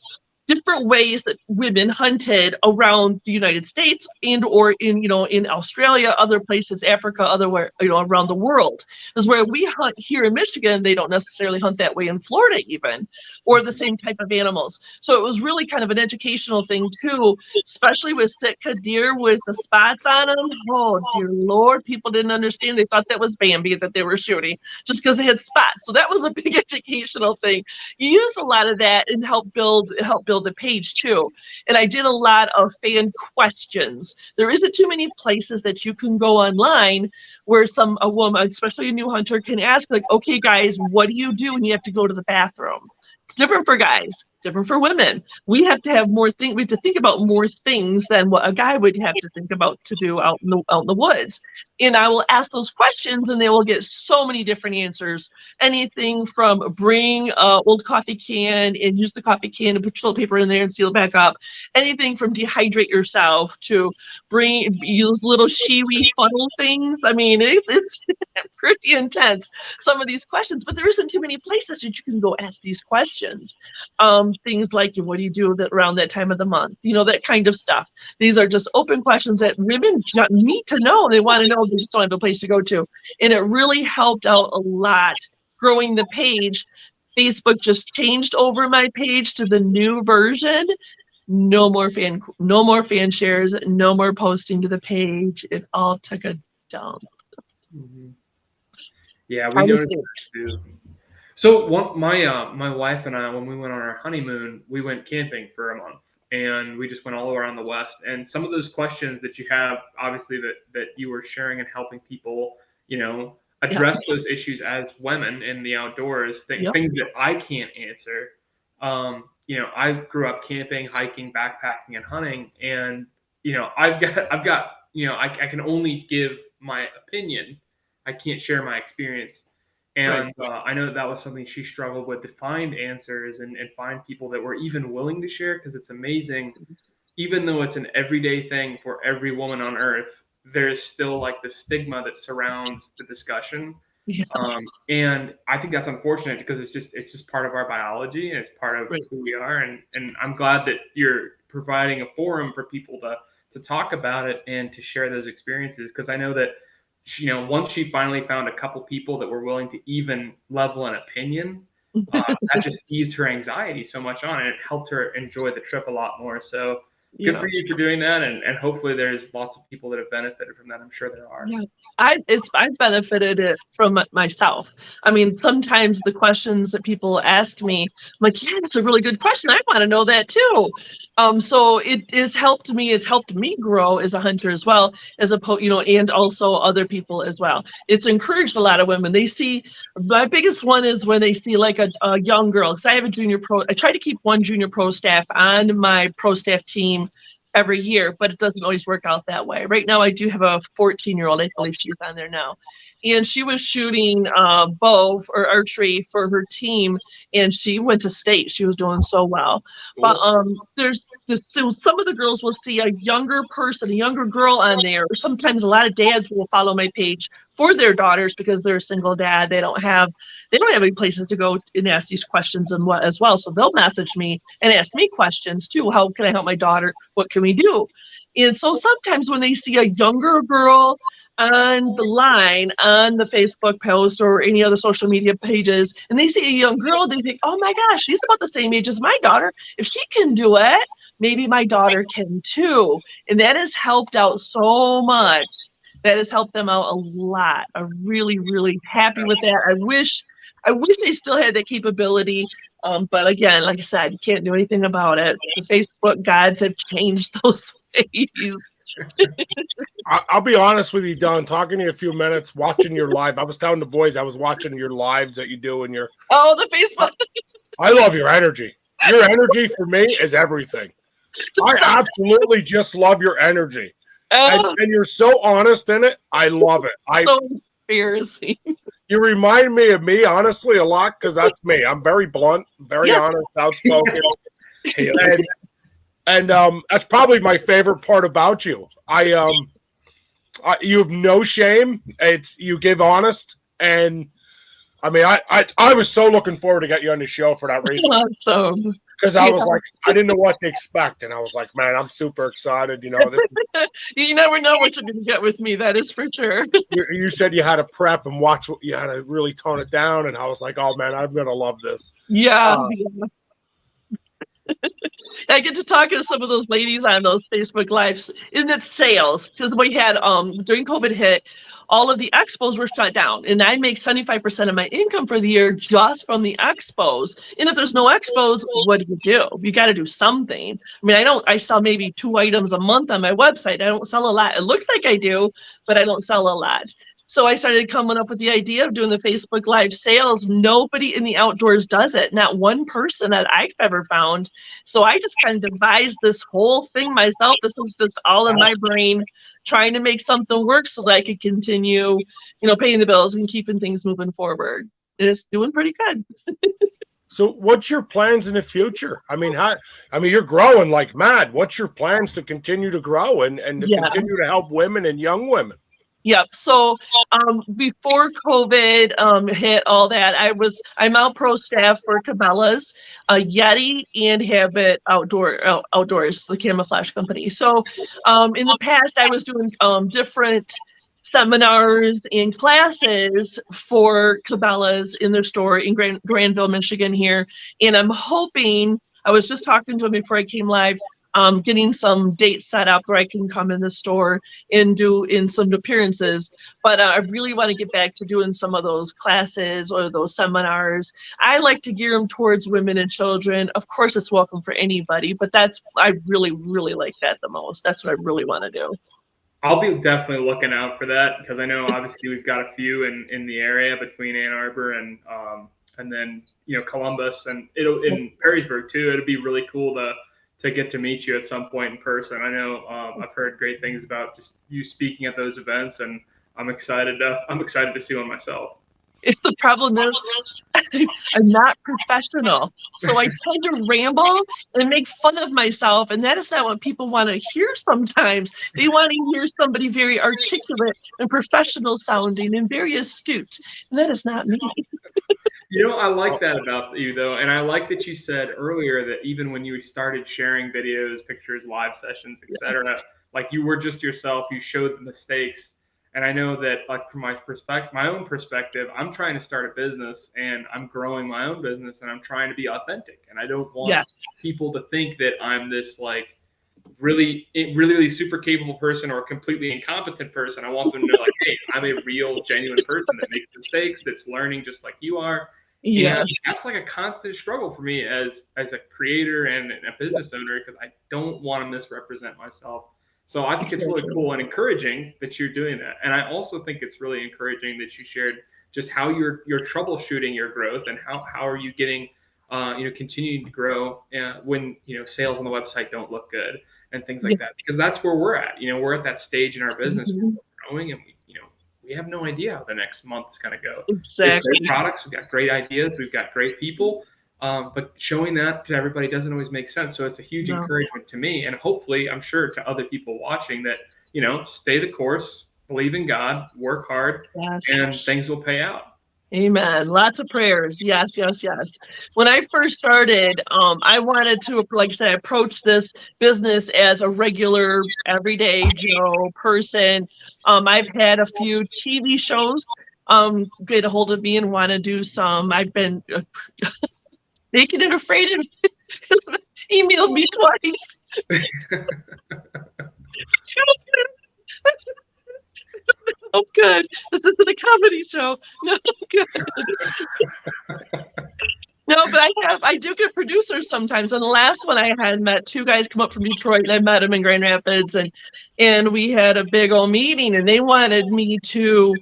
Speaker 6: different ways that women hunted around the United States and or in, in Australia, other places, Africa, otherwhere, around the world. Because where we hunt here in Michigan, they don't necessarily hunt that way in Florida even, or the same type of animals. So it was really kind of an educational thing too, especially with Sitka deer with the spots on them. Oh, dear Lord, people didn't understand. They thought that was Bambi that they were shooting just because they had spots. So that was a big educational thing. You use a lot of that and help build the page too. And I did a lot of fan questions. There isn't too many places that you can go online where a woman, especially a new hunter, can ask, like, okay, guys, what do you do when you have to go to the bathroom? It's different for guys, different for women. We have to have more things. We have to think about more things than what a guy would have to think about to do out in the woods. And I will ask those questions, and they will get so many different answers. Anything from bring an old coffee can and use the coffee can and put toilet paper in there and seal it back up. Anything from dehydrate yourself to use little shiwi funnel things. I mean, it's pretty intense, some of these questions, but there isn't too many places that you can go ask these questions. Things like, what do you do around that time of the month? That kind of stuff. These are just open questions that women need to know. They want to know, they just don't have a place to go to. And it really helped out a lot growing the page. Facebook just changed over my page to the new version. No more fan shares, no more posting to the page. It all took a dump.
Speaker 4: Mm-hmm. Yeah, we noticed that too. So my wife and I, when we went on our honeymoon, we went camping for a month, and we just went all around the West. And some of those questions that you have, obviously, that you were sharing and helping people, address those issues as women in the outdoors, things that I can't answer. I grew up camping, hiking, backpacking, and hunting, and I've got I can only give my opinions. I can't share my experience. And I know that was something she struggled with, to find answers and find people that were even willing to share, because it's amazing. Even though it's an everyday thing for every woman on earth, there's still like the stigma that surrounds the discussion. Yeah. And I think that's unfortunate, because it's just part of our biology, and it's part of who we are. And I'm glad that you're providing a forum for people to talk about it and to share those experiences, because I know that once she finally found a couple people that were willing to even level an opinion, that just eased her anxiety so much on, and it helped her enjoy the trip a lot more. So good for you for doing that, and hopefully there's lots of people that have benefited from that. I'm sure there are.
Speaker 6: Yeah, I've benefited it from myself. I mean, sometimes the questions that people ask me, I'm like, yeah, that's a really good question. I want to know that too. So it has helped me. It's helped me grow as a hunter as well, and also other people as well. It's encouraged a lot of women. They see, my biggest one is when they see like a young girl, because I have a junior pro. I try to keep one junior pro staff on my pro staff team every year, but it doesn't always work out that way. Right now, I do have a 14-year-old. I believe she's on there now. And she was shooting bow or archery for her team, and she went to state. She was doing so well. But so some of the girls will see a younger person, a younger girl on there. Or sometimes a lot of dads will follow my page for their daughters, because they're a single dad. They don't have any places to go and ask these questions as well. So they'll message me and ask me questions too. How can I help my daughter? What can we do? And so sometimes when they see a younger girl on the line on the Facebook post or any other social media pages, and they see a young girl, they think, oh my gosh, she's about the same age as my daughter. If she can do it, maybe my daughter can too. And that has helped out so much. That has helped them out a lot. I'm really, really happy with that. I wish they still had that capability. But again, like I said, you can't do anything about it. The Facebook gods have changed those ways.
Speaker 1: I'll be honest with you, Don. Talking to you a few minutes, watching your live. I was telling the boys I was watching your lives that you do in your.
Speaker 6: Oh, the Facebook.
Speaker 1: I love your energy. Your energy for me is everything. I absolutely just love your energy. And you're so honest in it. I love it.
Speaker 6: So embarrassing.
Speaker 1: You remind me of me, honestly, a lot, because that's me. I'm very blunt, very honest, outspoken. And that's probably my favorite part about you. You have no shame. You give honest, and I mean, I was so looking forward to get you on the show for that reason.
Speaker 6: Awesome.
Speaker 1: Because I was like, I didn't know what to expect. And I was like, man, I'm super excited. You know,
Speaker 6: You never know what you're going to get with me. That is for sure.
Speaker 1: you said you had to prep and watch, you had to really tone it down. And I was like, oh, man, I'm going to love this.
Speaker 6: Yeah. I get to talk to some of those ladies on those Facebook Lives in that sales, because we had during COVID hit, all of the expos were shut down, and I make 75% of my income for the year just from the expos. And if there's no expos, what do? You got to do something. I mean, I sell maybe 2 items a month on my website. I don't sell a lot. It looks like I do, but I don't sell a lot. So I started coming up with the idea of doing the Facebook Live sales. Nobody in the outdoors does it. Not one person that I've ever found. So I just kind of devised this whole thing myself. This was just all in my brain, trying to make something work so that I could continue, paying the bills and keeping things moving forward. And it's doing pretty good.
Speaker 1: So what's your plans in the future? I mean, you're growing like mad. What's your plans to continue to grow and to continue to help women and young women?
Speaker 6: Yep. So before COVID hit all that, I'm out pro staff for Cabela's, Yeti, and Habit Outdoors, the camouflage company. So in the past, I was doing different seminars and classes for Cabela's in their store in Granville, Michigan here. And I'm hoping, I was just talking to them before I came live, getting some dates set up where I can come in the store and do in some appearances. But I really want to get back to doing some of those classes or those seminars. I like to gear them towards women and children. Of course, it's welcome for anybody, but I really, really like that the most. That's what I really want to do.
Speaker 4: I'll be definitely looking out for that, because I know obviously we've got a few in the area between Ann Arbor and then Columbus and in Perrysburg too. It'd be really cool to get to meet you at some point in person. I know I've heard great things about just you speaking at those events, and I'm excited to see one myself.
Speaker 6: The problem is I'm not professional, so I tend to ramble and make fun of myself, and that is not what people want to hear sometimes. They want to hear somebody very articulate and professional sounding and very astute, and that is not me.
Speaker 4: I like that about you, though, and I like that you said earlier that even when you started sharing videos, pictures, live sessions, etc., like you were just yourself, you showed the mistakes. And I know that, like, from my own perspective, I'm trying to start a business and I'm growing my own business and I'm trying to be authentic. And I don't want people to think that I'm this like really, really super capable person or a completely incompetent person. I want them to know, like, hey, I'm a real, genuine person that makes mistakes, that's learning just like you are. Yeah, and that's like a constant struggle for me as a creator and a business owner, because I don't want to misrepresent myself. So I think it's really cool and encouraging that you're doing that. And I also think it's really encouraging that you shared just how you're troubleshooting your growth and how are you getting, continuing to grow when, sales on the website don't look good and things like that, because that's where we're at. We're at that stage in our business where we're growing and we have no idea how the next month is going to go.
Speaker 6: Exactly.
Speaker 4: We've got products, we've got great ideas, we've got great people. But showing that to everybody doesn't always make sense. So it's a huge encouragement to me, and hopefully I'm sure to other people watching that, stay the course, believe in God, work hard, and things will pay out.
Speaker 6: Amen. Lots of prayers. Yes, yes, yes. When I first started, I wanted to, like I said, approach this business as a regular, everyday Joe person. I've had a few TV shows get a hold of me and want to do some. I've been naked and afraid and emailed me twice. Oh, good. This isn't a comedy show. No, good. No, but I do get producers sometimes. And the last one I had met 2 guys come up from Detroit, and I met them in Grand Rapids, and we had a big old meeting, and they wanted me to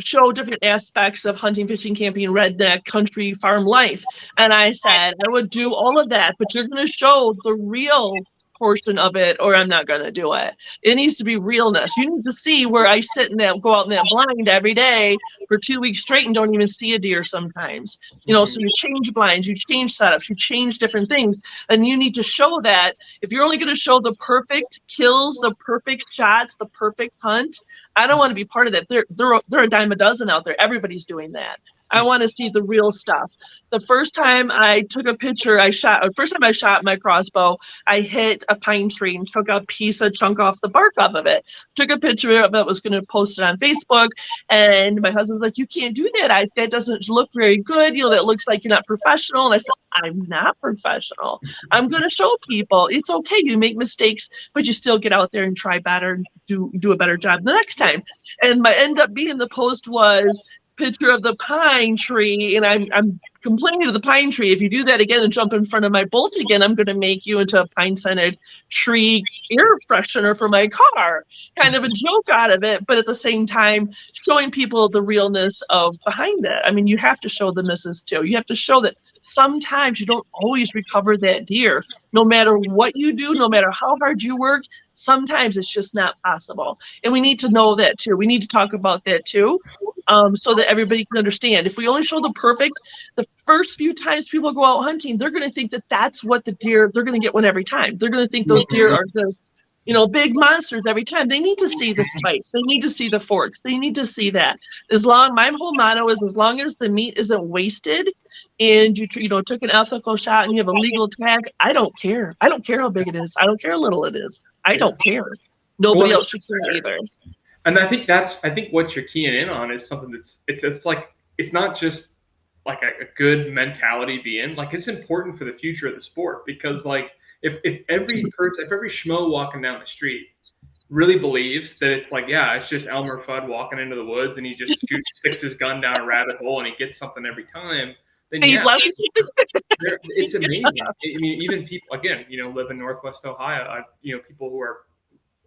Speaker 6: show different aspects of hunting, fishing, camping, redneck, country, farm life. And I said, I would do all of that, but you're going to show the real portion of it, or I'm not going to do it. It needs to be realness. You need to see where I sit in that, go out in that blind every day for 2 weeks straight and don't even see a deer sometimes. So you change blinds, you change setups, you change different things, and you need to show that. If you're only going to show the perfect kills, the perfect shots, the perfect hunt, I don't want to be part of that. They're a dime a dozen out there. Everybody's doing that. I want to see the real stuff. The first time I took a picture, first time I shot my crossbow, I hit a pine tree and took a chunk off the bark off of it. Took a picture of it, was going to post it on Facebook, and my husband was like, "You can't do that. That doesn't look very good. That looks like you're not professional." And I said, "I'm not professional. I'm going to show people it's okay. You make mistakes, but you still get out there and try better and do a better job the next time." And my end up being the post was picture of the pine tree, and I'm complaining to the pine tree, if you do that again and jump in front of my bolt again, I'm going to make you into a pine-scented tree air freshener for my car. Kind of a joke out of it, but at the same time, showing people the realness of behind it. I mean, you have to show the misses too. You have to show that sometimes you don't always recover that deer. No matter what you do, no matter how hard you work, sometimes it's just not possible. And we need to know that too. We need to talk about that too, so that everybody can understand. If we only show the perfect, the first few times people go out hunting, they're going to think that that's what the deer, they're going to get one every time. They're going to think those deer are just, big monsters every time. They need to see the spice. They need to see the forks. They need to see that. My whole motto is, as long as the meat isn't wasted and you took an ethical shot and you have a legal tag, I don't care. I don't care how big it is. I don't care how little it is. I don't care. Nobody else should care either.
Speaker 4: And I think what you're keying in on is something it's like, it's not just like a good mentality to be in. Like, it's important for the future of the sport, because like if every schmo walking down the street really believes that it's like, yeah, it's just Elmer Fudd walking into the woods and he just sticks his gun down a rabbit hole and he gets something every time, then yeah, it's amazing. I mean, even people, again, live in Northwest Ohio, people who are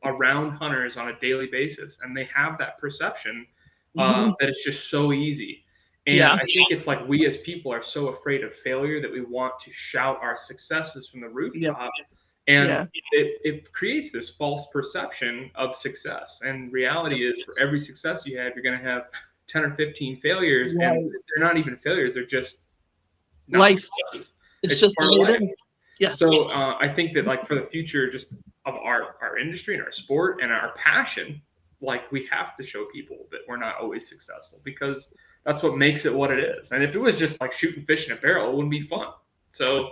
Speaker 4: around hunters on a daily basis, and they have that perception that it's just so easy. And I think it's like, we as people are so afraid of failure that we want to shout our successes from the rooftop. And it creates this false perception of success. And reality is, for every success you have, you're going to have 10 or 15 failures. And they're not even failures. They're just
Speaker 6: life.
Speaker 4: It's just part of life. Yeah. So I think that, like, for the future just of our industry and our sport and our passion, like, we have to show people that we're not always successful, because that's what makes it what it is. And if it was just like shooting fish in a barrel, it wouldn't be fun. So,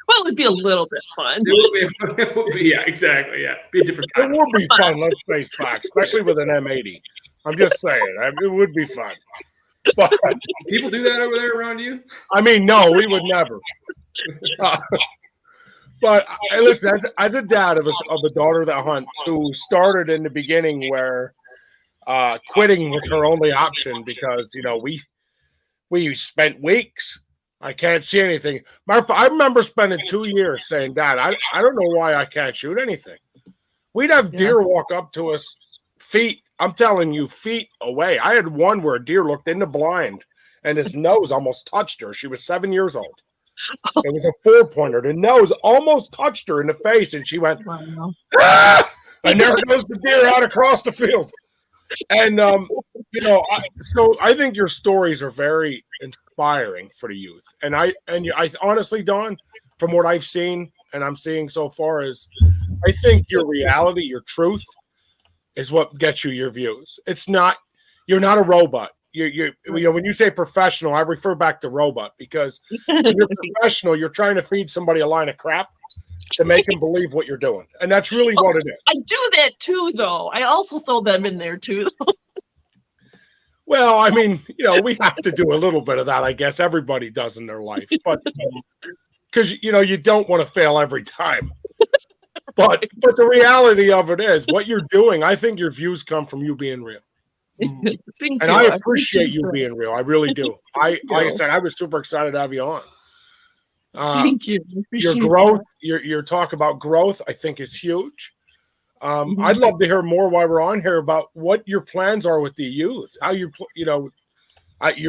Speaker 6: well, it'd be a little bit fun.
Speaker 4: It would be, yeah, exactly, yeah. Be a different kind.
Speaker 1: It would be fun, let's face facts, especially with an M80. I'm just saying, it would be fun. But
Speaker 4: people do that over there around you?
Speaker 1: I mean, no, we would never. But listen, as a dad of a daughter that hunts, who started in the beginning where quitting was her only option, because we spent weeks. I can't see anything. I remember spending 2 years saying, "Dad, I don't know why I can't shoot anything." We'd have deer walk up to us feet. I'm telling you, feet away. I had one where a deer looked in the blind and his nose almost touched her. She was 7 years old. It was a 4-pointer. The nose almost touched her in the face, and she went,
Speaker 6: wow.
Speaker 1: "Ah!" And there goes the deer out across the field. And so I think your stories are very inspiring for the youth. And I honestly, Dawn, from what I've seen and I'm seeing so far, is I think your reality, your truth, is what gets you your views. It's not, you're not a robot. When you say professional, I refer back to robot, because when you're professional, you're trying to feed somebody a line of crap to make them believe what you're doing. And that's really what it is.
Speaker 6: I do that too, though. I also throw them in there too.
Speaker 1: Well, I mean, we have to do a little bit of that, I guess. Everybody does in their life. But because, you don't want to fail every time. But the reality of it is, what you're doing, I think your views come from you being real. And I appreciate you being real. I really do. Like I said, I was super excited to have you on.
Speaker 6: Thank you.
Speaker 1: Your growth, your talk about growth, I think, is huge. I'd love to hear more while we're on here about what your plans are with the youth. How you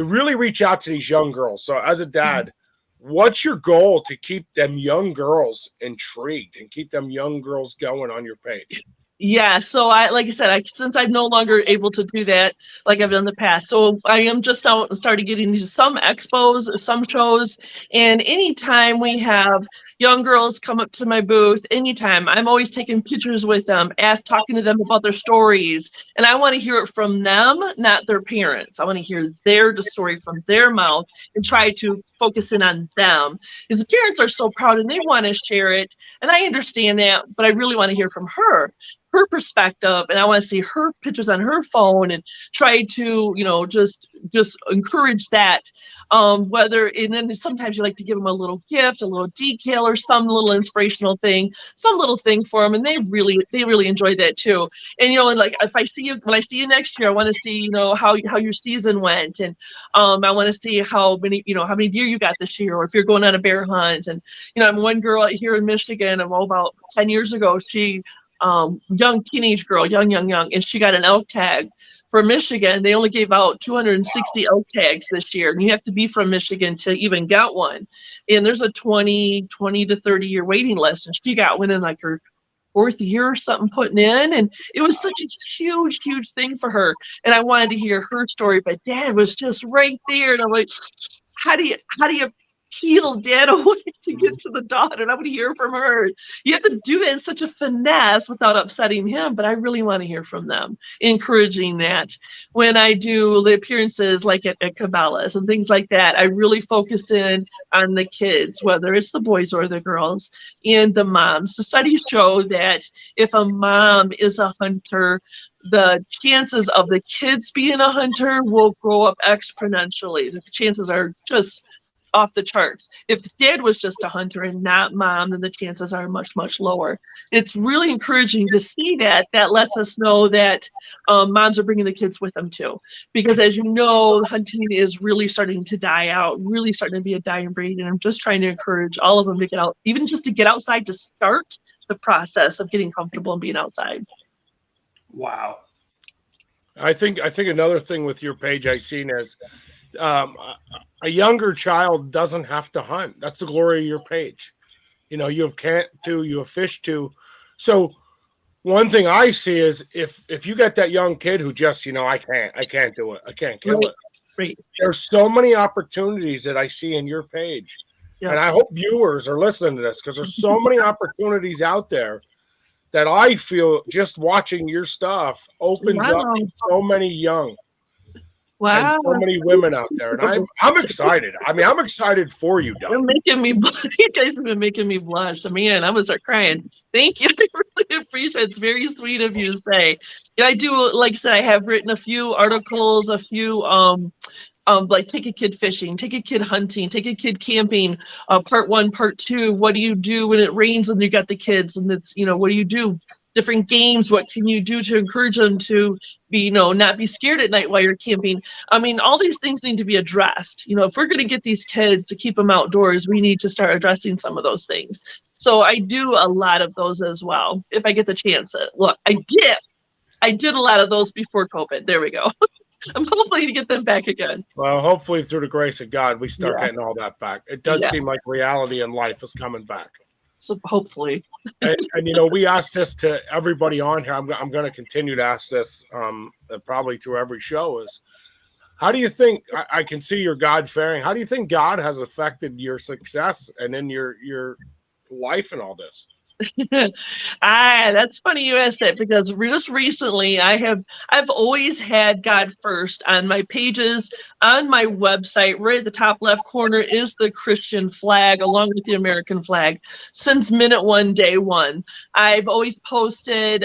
Speaker 1: really reach out to these young girls. So as a dad, what's your goal to keep them young girls intrigued and keep them young girls going on your page?
Speaker 6: Yeah, so like I said, since I'm no longer able to do that like I've done in the past, so I am just out and started getting into some expos, some shows, and anytime we have young girls come up to my booth, anytime, I'm always taking pictures with them, talking to them about their stories, and I want to hear it from them, not their parents. I want to hear the story from their mouth and try to focus in on them, because the parents are so proud and they want to share it, and I understand that, but I really want to hear from her perspective, and I want to see her pictures on her phone and try to, just encourage that. Whether, and then sometimes you like to give them a little gift, a little decal, or some little inspirational thing, some little thing for them, and they really enjoy that too. And and like if I see you, when I see you next year, I want to see how your season went, and I want to see how many deer you got this year, or if you're going on a bear hunt. And I'm one girl here in Michigan, about 10 years ago, she young teenage girl, young, and she got an elk tag for Michigan. They only gave out 260 elk tags this year, and you have to be from Michigan to even get one. And there's a 20 to 30 year waiting list, and she got one in like her 4th year or something putting in, and it was such a huge thing for her. And I wanted to hear her story, but Dad was just right there, and I'm like, how do you peel Dad away to get to the daughter? And I want to hear from her. You have to do it in such a finesse without upsetting him, but I really want to hear from them, encouraging that. When I do the appearances like at Cabela's and things like that, I really focus in on the kids, whether it's the boys or the girls, and the moms. The studies show that if a mom is a hunter, the chances of the kids being a hunter will grow up exponentially. The chances are just off the charts. If Dad was just a hunter and not Mom, then the chances are much lower. It's really encouraging to see that. That lets us know that moms are bringing the kids with them too, because as you know, hunting is really starting to die out, really starting to be a dying breed. And I'm just trying to encourage all of them to get out, even just to get outside, to start the process of getting comfortable and being outside.
Speaker 4: Wow.
Speaker 1: I think another thing with your page I've seen is a younger child doesn't have to hunt. That's the glory of your page. You have camp to, you have fish to. So one thing I see is if you got that young kid who just, I can't do it. I can't kill it.
Speaker 6: Right.
Speaker 1: There's so many opportunities that I see in your page. Yeah. And I hope viewers are listening to this, because there's so many opportunities out there that I feel just watching your stuff opens up so many young.
Speaker 6: Wow.
Speaker 1: And so many women out there. And I'm excited. I mean, I'm excited for you, Doug.
Speaker 6: You're making me blush. You guys have been making me blush. Man, I'm going to start crying. Thank you. I really appreciate it. It's very sweet of you to say. Yeah, I do, like I said, I have written a few articles, a few like take a kid fishing, take a kid hunting, take a kid camping, part 1, part 2, what do you do when it rains and you got the kids, and it's, what do you do? Different games, what can you do to encourage them to be, not be scared at night while you're camping? I mean, all these things need to be addressed. If we're going to get these kids to keep them outdoors, we need to start addressing some of those things. So I do a lot of those as well, if I get the chance. Look, I did a lot of those before COVID. There we go. I'm hoping to get them back again.
Speaker 1: Well, hopefully through the grace of God, we start getting all that back. It does seem like reality in life is coming back.
Speaker 6: So hopefully.
Speaker 1: and we asked this to everybody on here. I'm going to continue to ask this probably through every show is, how do you think, I can see your God-fearing, how do you think God has affected your success and in your life and all this?
Speaker 6: That's funny you asked that, because just recently I've always had God first on my pages, on my website. Right at the top left corner is the Christian flag along with the American flag since minute 1, day 1. I've always posted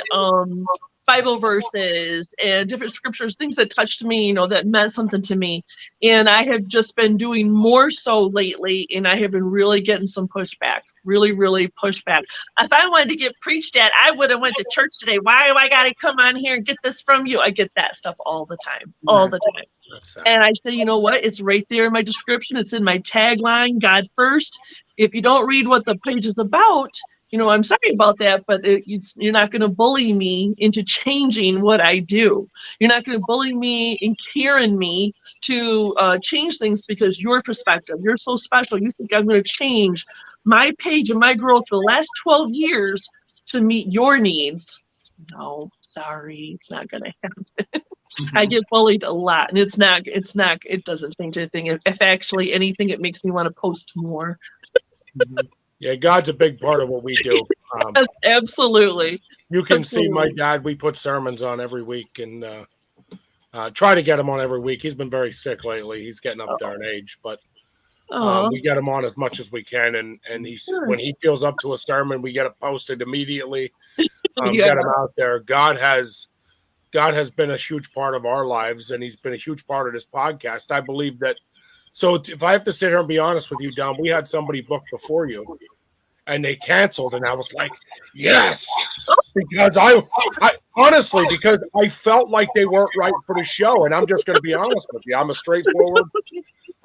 Speaker 6: Bible verses and different scriptures, things that touched me, that meant something to me. And I have just been doing more so lately, and I have been really getting some pushback. Really pushback. If I wanted to get preached at, I would have went to church today. Why do I got to come on here and get this from you? I get that stuff all the time. And I say, you know what? It's right there in my description. It's in my tagline, God first. If you don't read what the page is about, I'm sorry about that, but you're not going to bully me into changing what I do. You're not going to bully me and Karen me to change things because your perspective, you're so special. You think I'm going to change my page and my growth for the last 12 years to meet your needs. no, sorry, it's not going to happen. I get bullied a lot, and it doesn't change anything. If actually anything, it makes me want to post more.
Speaker 1: Yeah, God's a big part of what we do.
Speaker 6: Yes, absolutely.
Speaker 1: You can see my dad. We put sermons on every week and try to get him on every week. He's been very sick lately. He's getting up there in age, but we get him on as much as we can. And he's when he feels up to a sermon, we get it posted immediately. Get him out there. God has been a huge part of our lives, and he's been a huge part of this podcast. I believe that. So if I have to sit here and be honest with you, Don, we had somebody booked before you, and they canceled, and I was like, yes, because I honestly, because I felt like they weren't right for the show, and I'm just going to be honest with you. I'm a straightforward.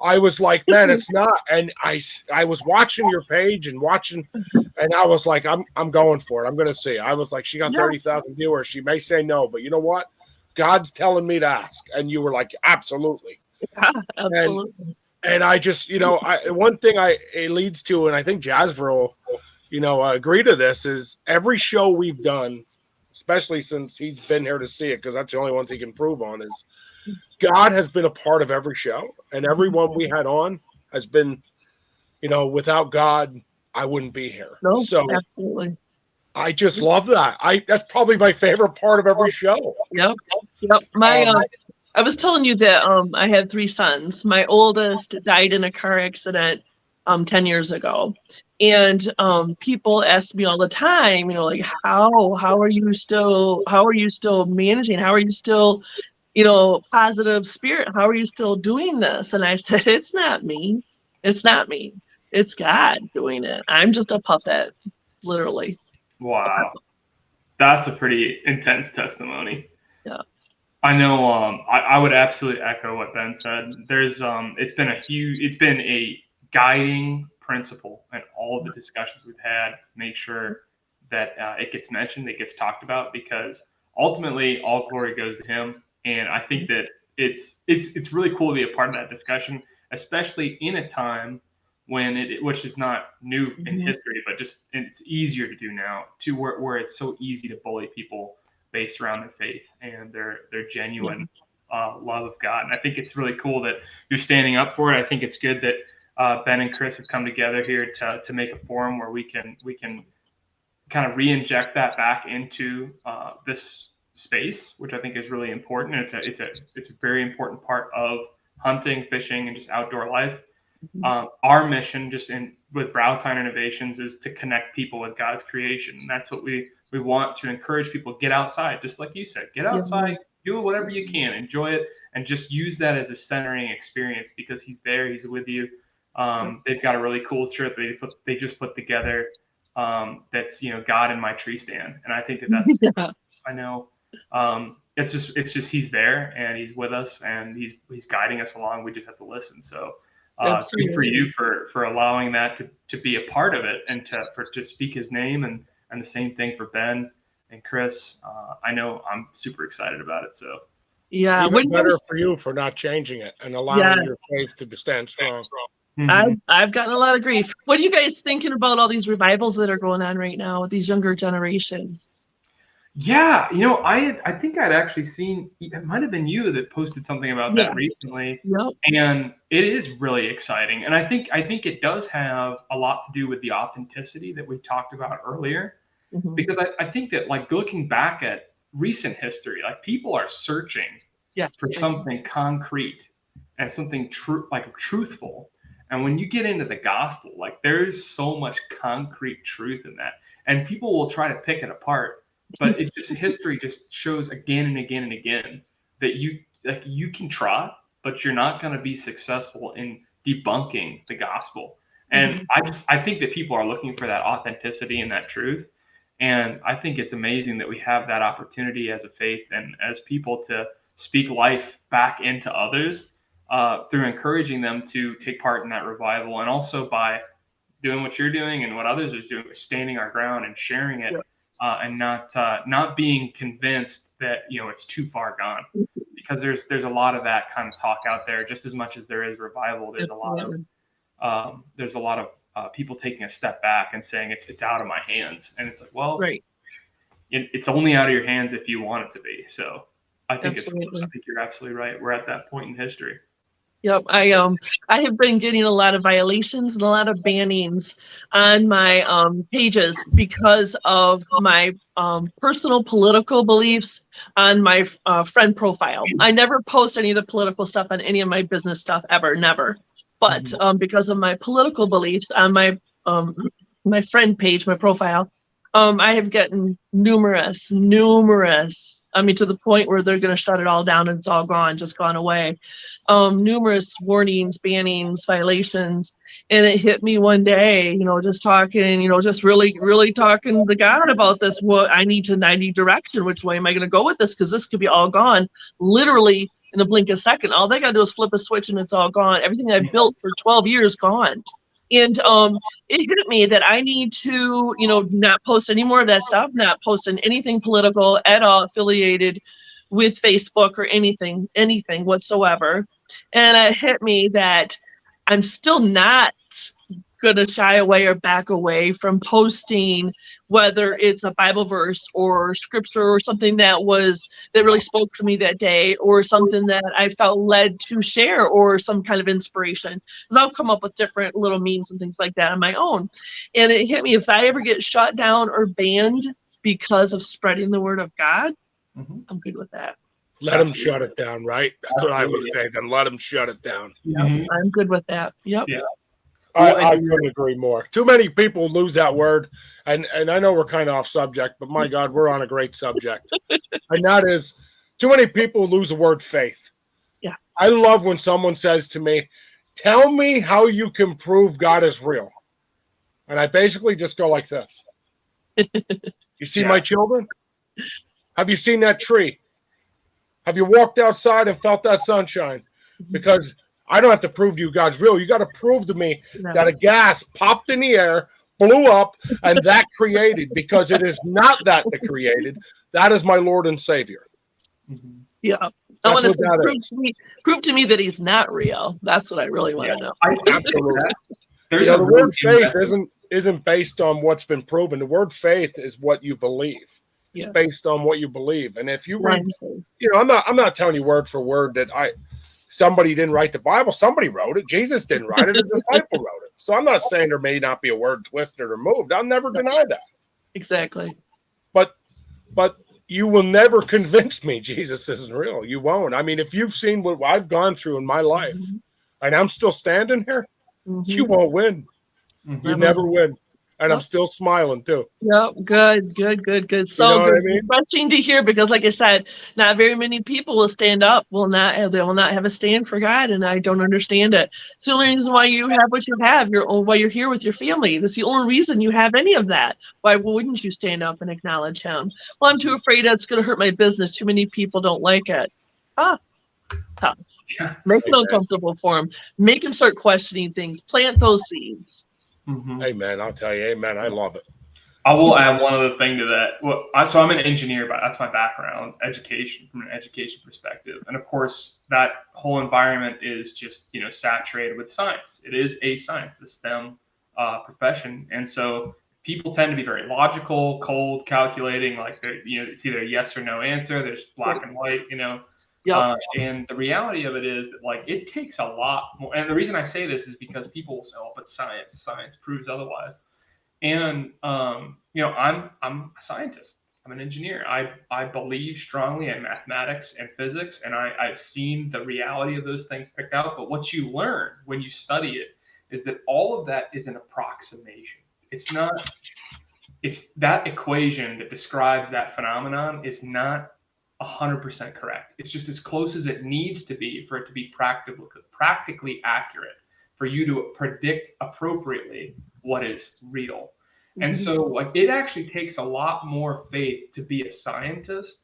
Speaker 1: I was like, man, it's not, and I was watching your page and watching, and I was like, I'm going for it. I'm going to see. I was like, she got 30,000 viewers. She may say no, but you know what? God's telling me to ask, and you were like, absolutely.
Speaker 6: Yeah, absolutely.
Speaker 1: And I just, one thing it leads to, and I think Jasper will, agree to this, is every show we've done, especially since he's been here to see it, because that's the only ones he can prove on, is God has been a part of every show, and everyone we had on has been, without God, I wouldn't be here.
Speaker 6: No,
Speaker 1: so
Speaker 6: absolutely.
Speaker 1: I just love that. That's probably my favorite part of every show.
Speaker 6: Yep. I was telling you that I had 3 sons. My oldest died in a car accident 10 years ago. And people ask me all the time, like, how are you still managing? How are you still, positive spirit? How are you still doing this? And I said, it's not me. It's not me. It's God doing it. I'm just a puppet, literally.
Speaker 4: Wow. That's a pretty intense testimony.
Speaker 6: Yeah.
Speaker 4: I know. I would absolutely echo what Ben said. There's it's been a guiding principle in all of the discussions we've had to make sure that it gets mentioned, it gets talked about, because ultimately all glory goes to Him. And I think that it's really cool to be a part of that discussion, especially in a time when which is not new in history, but just it's easier to do now, to where it's so easy to bully people based around their faith and their genuine love of God. And I think it's really cool that you're standing up for it. I think it's good that Ben and Chris have come together here to make a forum where we can kind of re-inject that back into this space, which I think is really important. It's a very important part of hunting, fishing, and just outdoor life. Our mission with Browtown Innovations is to connect people with God's creation. And that's what we want to encourage people. Get outside, just like you said. Get outside, do whatever you can, enjoy it, and just use that as a centering experience, because He's there, He's with you. They've got a really cool shirt they just put together that's God in my tree stand, and I think that's I know it's just He's there and He's with us and He's guiding us along. We just have to listen. So. Good for you for allowing that to be a part of it and to speak His name, and the same thing for Ben and Chris. I know I'm super excited about it. So
Speaker 6: yeah,
Speaker 1: even better for you for not changing it and allowing your faith to stand strong.
Speaker 6: I've gotten a lot of grief. What are you guys thinking about all these revivals that are going on right now with these younger generation?
Speaker 4: Yeah, I think I'd actually seen, it might have been you that posted something about that recently.
Speaker 6: Yep.
Speaker 4: And it is really exciting. And I think it does have a lot to do with the authenticity that we talked about earlier. Because I think that, like, looking back at recent history, like, people are searching for something concrete and something truthful. And when you get into the gospel, like, there's so much concrete truth in that. And people will try to pick it apart. But history just shows again and again and again that you can try, but you're not going to be successful in debunking the gospel. And I think that people are looking for that authenticity and that truth. And I think it's amazing that we have that opportunity as a faith and as people to speak life back into others through encouraging them to take part in that revival, and also by doing what you're doing and what others are doing, standing our ground and sharing it. And not being convinced that it's too far gone, because there's a lot of that kind of talk out there. Just as much as there is revival, there's a lot of people taking a step back and saying it's out of my hands, and it's like, well, it's only out of your hands if you want it to be. So I think
Speaker 6: Absolutely.
Speaker 4: I think you're absolutely right. We're at that point in history.
Speaker 6: Yep, I have been getting a lot of violations and a lot of bannings on my pages because of my personal political beliefs on my friend profile. I never post any of the political stuff on any of my business stuff ever, never. But because of my political beliefs on my my friend page, my profile, I have gotten numerous. I mean, to the point where they're going to shut it all down and it's all gone, just gone away. Numerous warnings, bannings, violations. And it hit me one day, you know, just talking, you know, just really, really talking to God about this. What I need direction. Which way am I going to go with this? Because this could be all gone literally in a blink of a second. All they got to do is flip a switch and it's all gone. Everything I've built for 12 years, gone. And it hit me that I need to, you know, not post any more of that stuff, not posting anything political at all affiliated with Facebook or anything whatsoever. And it hit me that I'm still not going to shy away or back away from posting, whether it's a Bible verse or scripture or something that really spoke to me that day, or something that I felt led to share, or some kind of inspiration. Because I'll come up with different little memes and things like that on my own. And it hit me, if I ever get shut down or banned because of spreading the word of God, I'm good with that.
Speaker 1: Let them shut it down, right? That's what I would say. Then let them shut it down.
Speaker 6: I'm good with that. Yep.
Speaker 4: Yeah.
Speaker 1: I couldn't agree more. Too many people lose that word, and I know we're kind of off subject, but my God, we're on a great subject, and that is too many people lose the word faith.
Speaker 6: Yeah,
Speaker 1: I love when someone says to me, "Tell me how you can prove God is real," and I basically just go like this: "You see my children? Have you seen that tree? Have you walked outside and felt that sunshine?" Because I don't have to prove to you God's real. You got to prove to me that a gas popped in the air, blew up, and that created, because it is not that created. That is my Lord and Savior.
Speaker 6: Yeah. I want to prove to me that he's not real. That's what I really want to know.
Speaker 1: Absolutely. The word faith isn't based on what's been proven. The word faith is what you believe. It's based on what you believe. And if you read, I'm not telling you word for word that somebody didn't write the Bible. Somebody wrote it. Jesus didn't write it. A disciple wrote it. So I'm not saying there may not be a word twisted or moved. I'll never deny that.
Speaker 6: Exactly.
Speaker 1: But you will never convince me Jesus isn't real. You won't. I mean, if you've seen what I've gone through in my life, and I'm still standing here, you won't win. You never win. And I'm still smiling too.
Speaker 6: Yep, good. So refreshing to hear, because like I said, not very many people will stand up, they will not have a stand for God, and I don't understand it. It's the only reason why you have what you have, why you're here with your family. That's the only reason you have any of that. Why wouldn't you stand up and acknowledge him? Well, I'm too afraid that's going to hurt my business. Too many people don't like it. Tough. Make it uncomfortable for them. Make them start questioning things. Plant those seeds.
Speaker 1: Amen. I'll tell you, amen. I love it.
Speaker 4: I will add one other thing to that. Well, so I'm an engineer, but that's my background, from an education perspective. And of course, that whole environment is just, saturated with science. It is a science, the STEM profession. And so people tend to be very logical, cold, calculating, like, it's either a yes or no answer. There's black and white, and the reality of it is that, like, it takes a lot more. And the reason I say this is because people will say, "Oh, but science proves otherwise." And, I'm a scientist. I'm an engineer. I believe strongly in mathematics and physics, and I've seen the reality of those things picked out. But what you learn when you study it is that all of that is an approximation. It's that equation that describes that phenomenon is not 100% correct. It's just as close as it needs to be for it to be practically accurate, for you to predict appropriately what is real. And so, like, it actually takes a lot more faith to be a scientist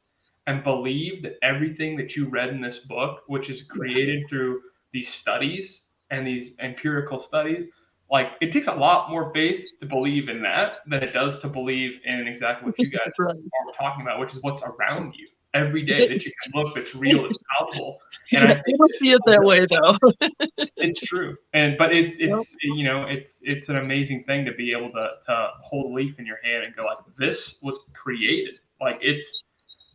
Speaker 4: and believe that everything that you read in this book, which is created through these studies and these empirical studies, like, it takes a lot more faith to believe in that than it does to believe in exactly what you guys are talking about, which is what's around you every day that you can look, that's real, it's palpable. And I think
Speaker 6: see it that way, though.
Speaker 4: It's true, but it's an amazing thing to be able to hold a leaf in your hand and go, like, this was created. Like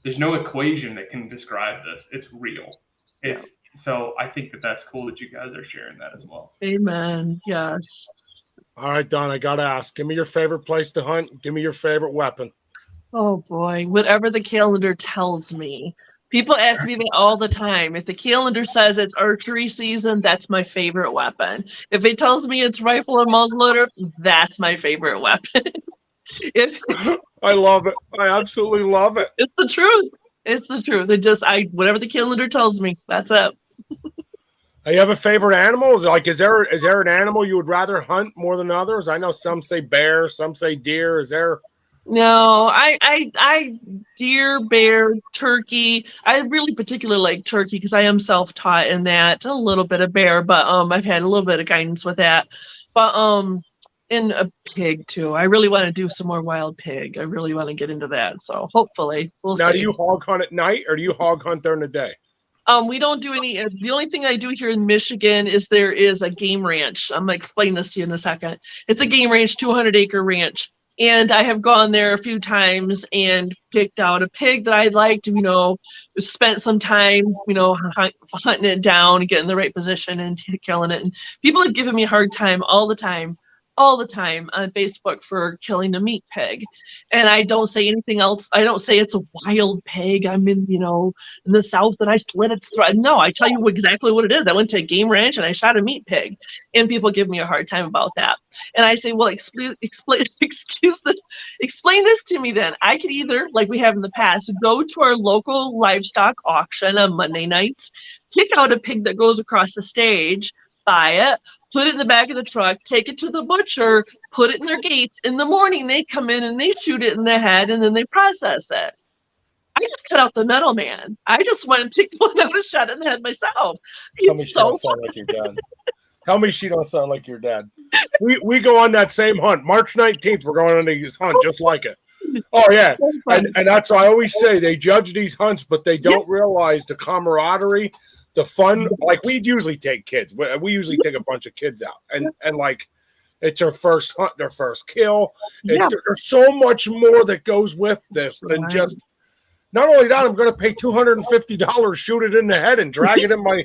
Speaker 4: there's no equation that can describe this. It's real. So I think that's cool that you guys are sharing that as well.
Speaker 6: Amen. Yes.
Speaker 1: All right, Don, I gotta ask. Give me your favorite place to hunt. Give me your favorite weapon.
Speaker 6: Oh boy, whatever the calendar tells me. People ask me that all the time. If the calendar says it's archery season, that's my favorite weapon. If it tells me it's rifle and muzzleloader, that's my favorite weapon.
Speaker 1: I love it. I absolutely love it.
Speaker 6: It's the truth. It's the truth. Whatever the calendar tells me, that's it.
Speaker 1: You have a favorite animal? Is there an animal you would rather hunt more than others? I know some say bear, some say deer. Is there?
Speaker 6: No, I deer, bear, turkey. I really particularly like turkey because I am self-taught in that. A little bit of bear, but I've had a little bit of guidance with that. But and a pig too. I really want to do some more wild pig. I really want to get into that. So hopefully we'll see.
Speaker 1: Now, do you hog hunt at night or do you hog hunt during the day?
Speaker 6: We don't do any. The only thing I do here in Michigan is there is a game ranch. I'm gonna explain this to you in a second. It's a game ranch, 200-acre ranch. And I have gone there a few times and picked out a pig that I liked, spent some time, hunting it down and getting in the right position and killing it. And people have given me a hard time all the time on Facebook for killing a meat pig. And I don't say anything else. I don't say it's a wild pig. I'm in the South and I slit its throat. No, I tell you exactly what it is. I went to a game ranch and I shot a meat pig. And people give me a hard time about that. And I say, well, explain this to me then. I could either, like we have in the past, go to our local livestock auction on Monday nights, pick out a pig that goes across the stage, buy it, put it in the back of the truck, take it to the butcher, put it in their gates. In the morning, they come in and they shoot it in the head and then they process it. I just cut out the middleman. I just went and picked one out and shot it in the head myself.
Speaker 1: Tell me she don't sound like your dad. Tell me she don't sound like your dad. We go on that same hunt. March 19th, we're going on this hunt just like it. Oh, yeah. And that's why I always say they judge these hunts, but they don't realize the camaraderie, the fun. Like, we'd usually take kids. We usually take a bunch of kids out. And like, it's their first hunt, their first kill. There's so much more that goes with this than just, not only that, I'm going to pay $250, shoot it in the head and drag it in my,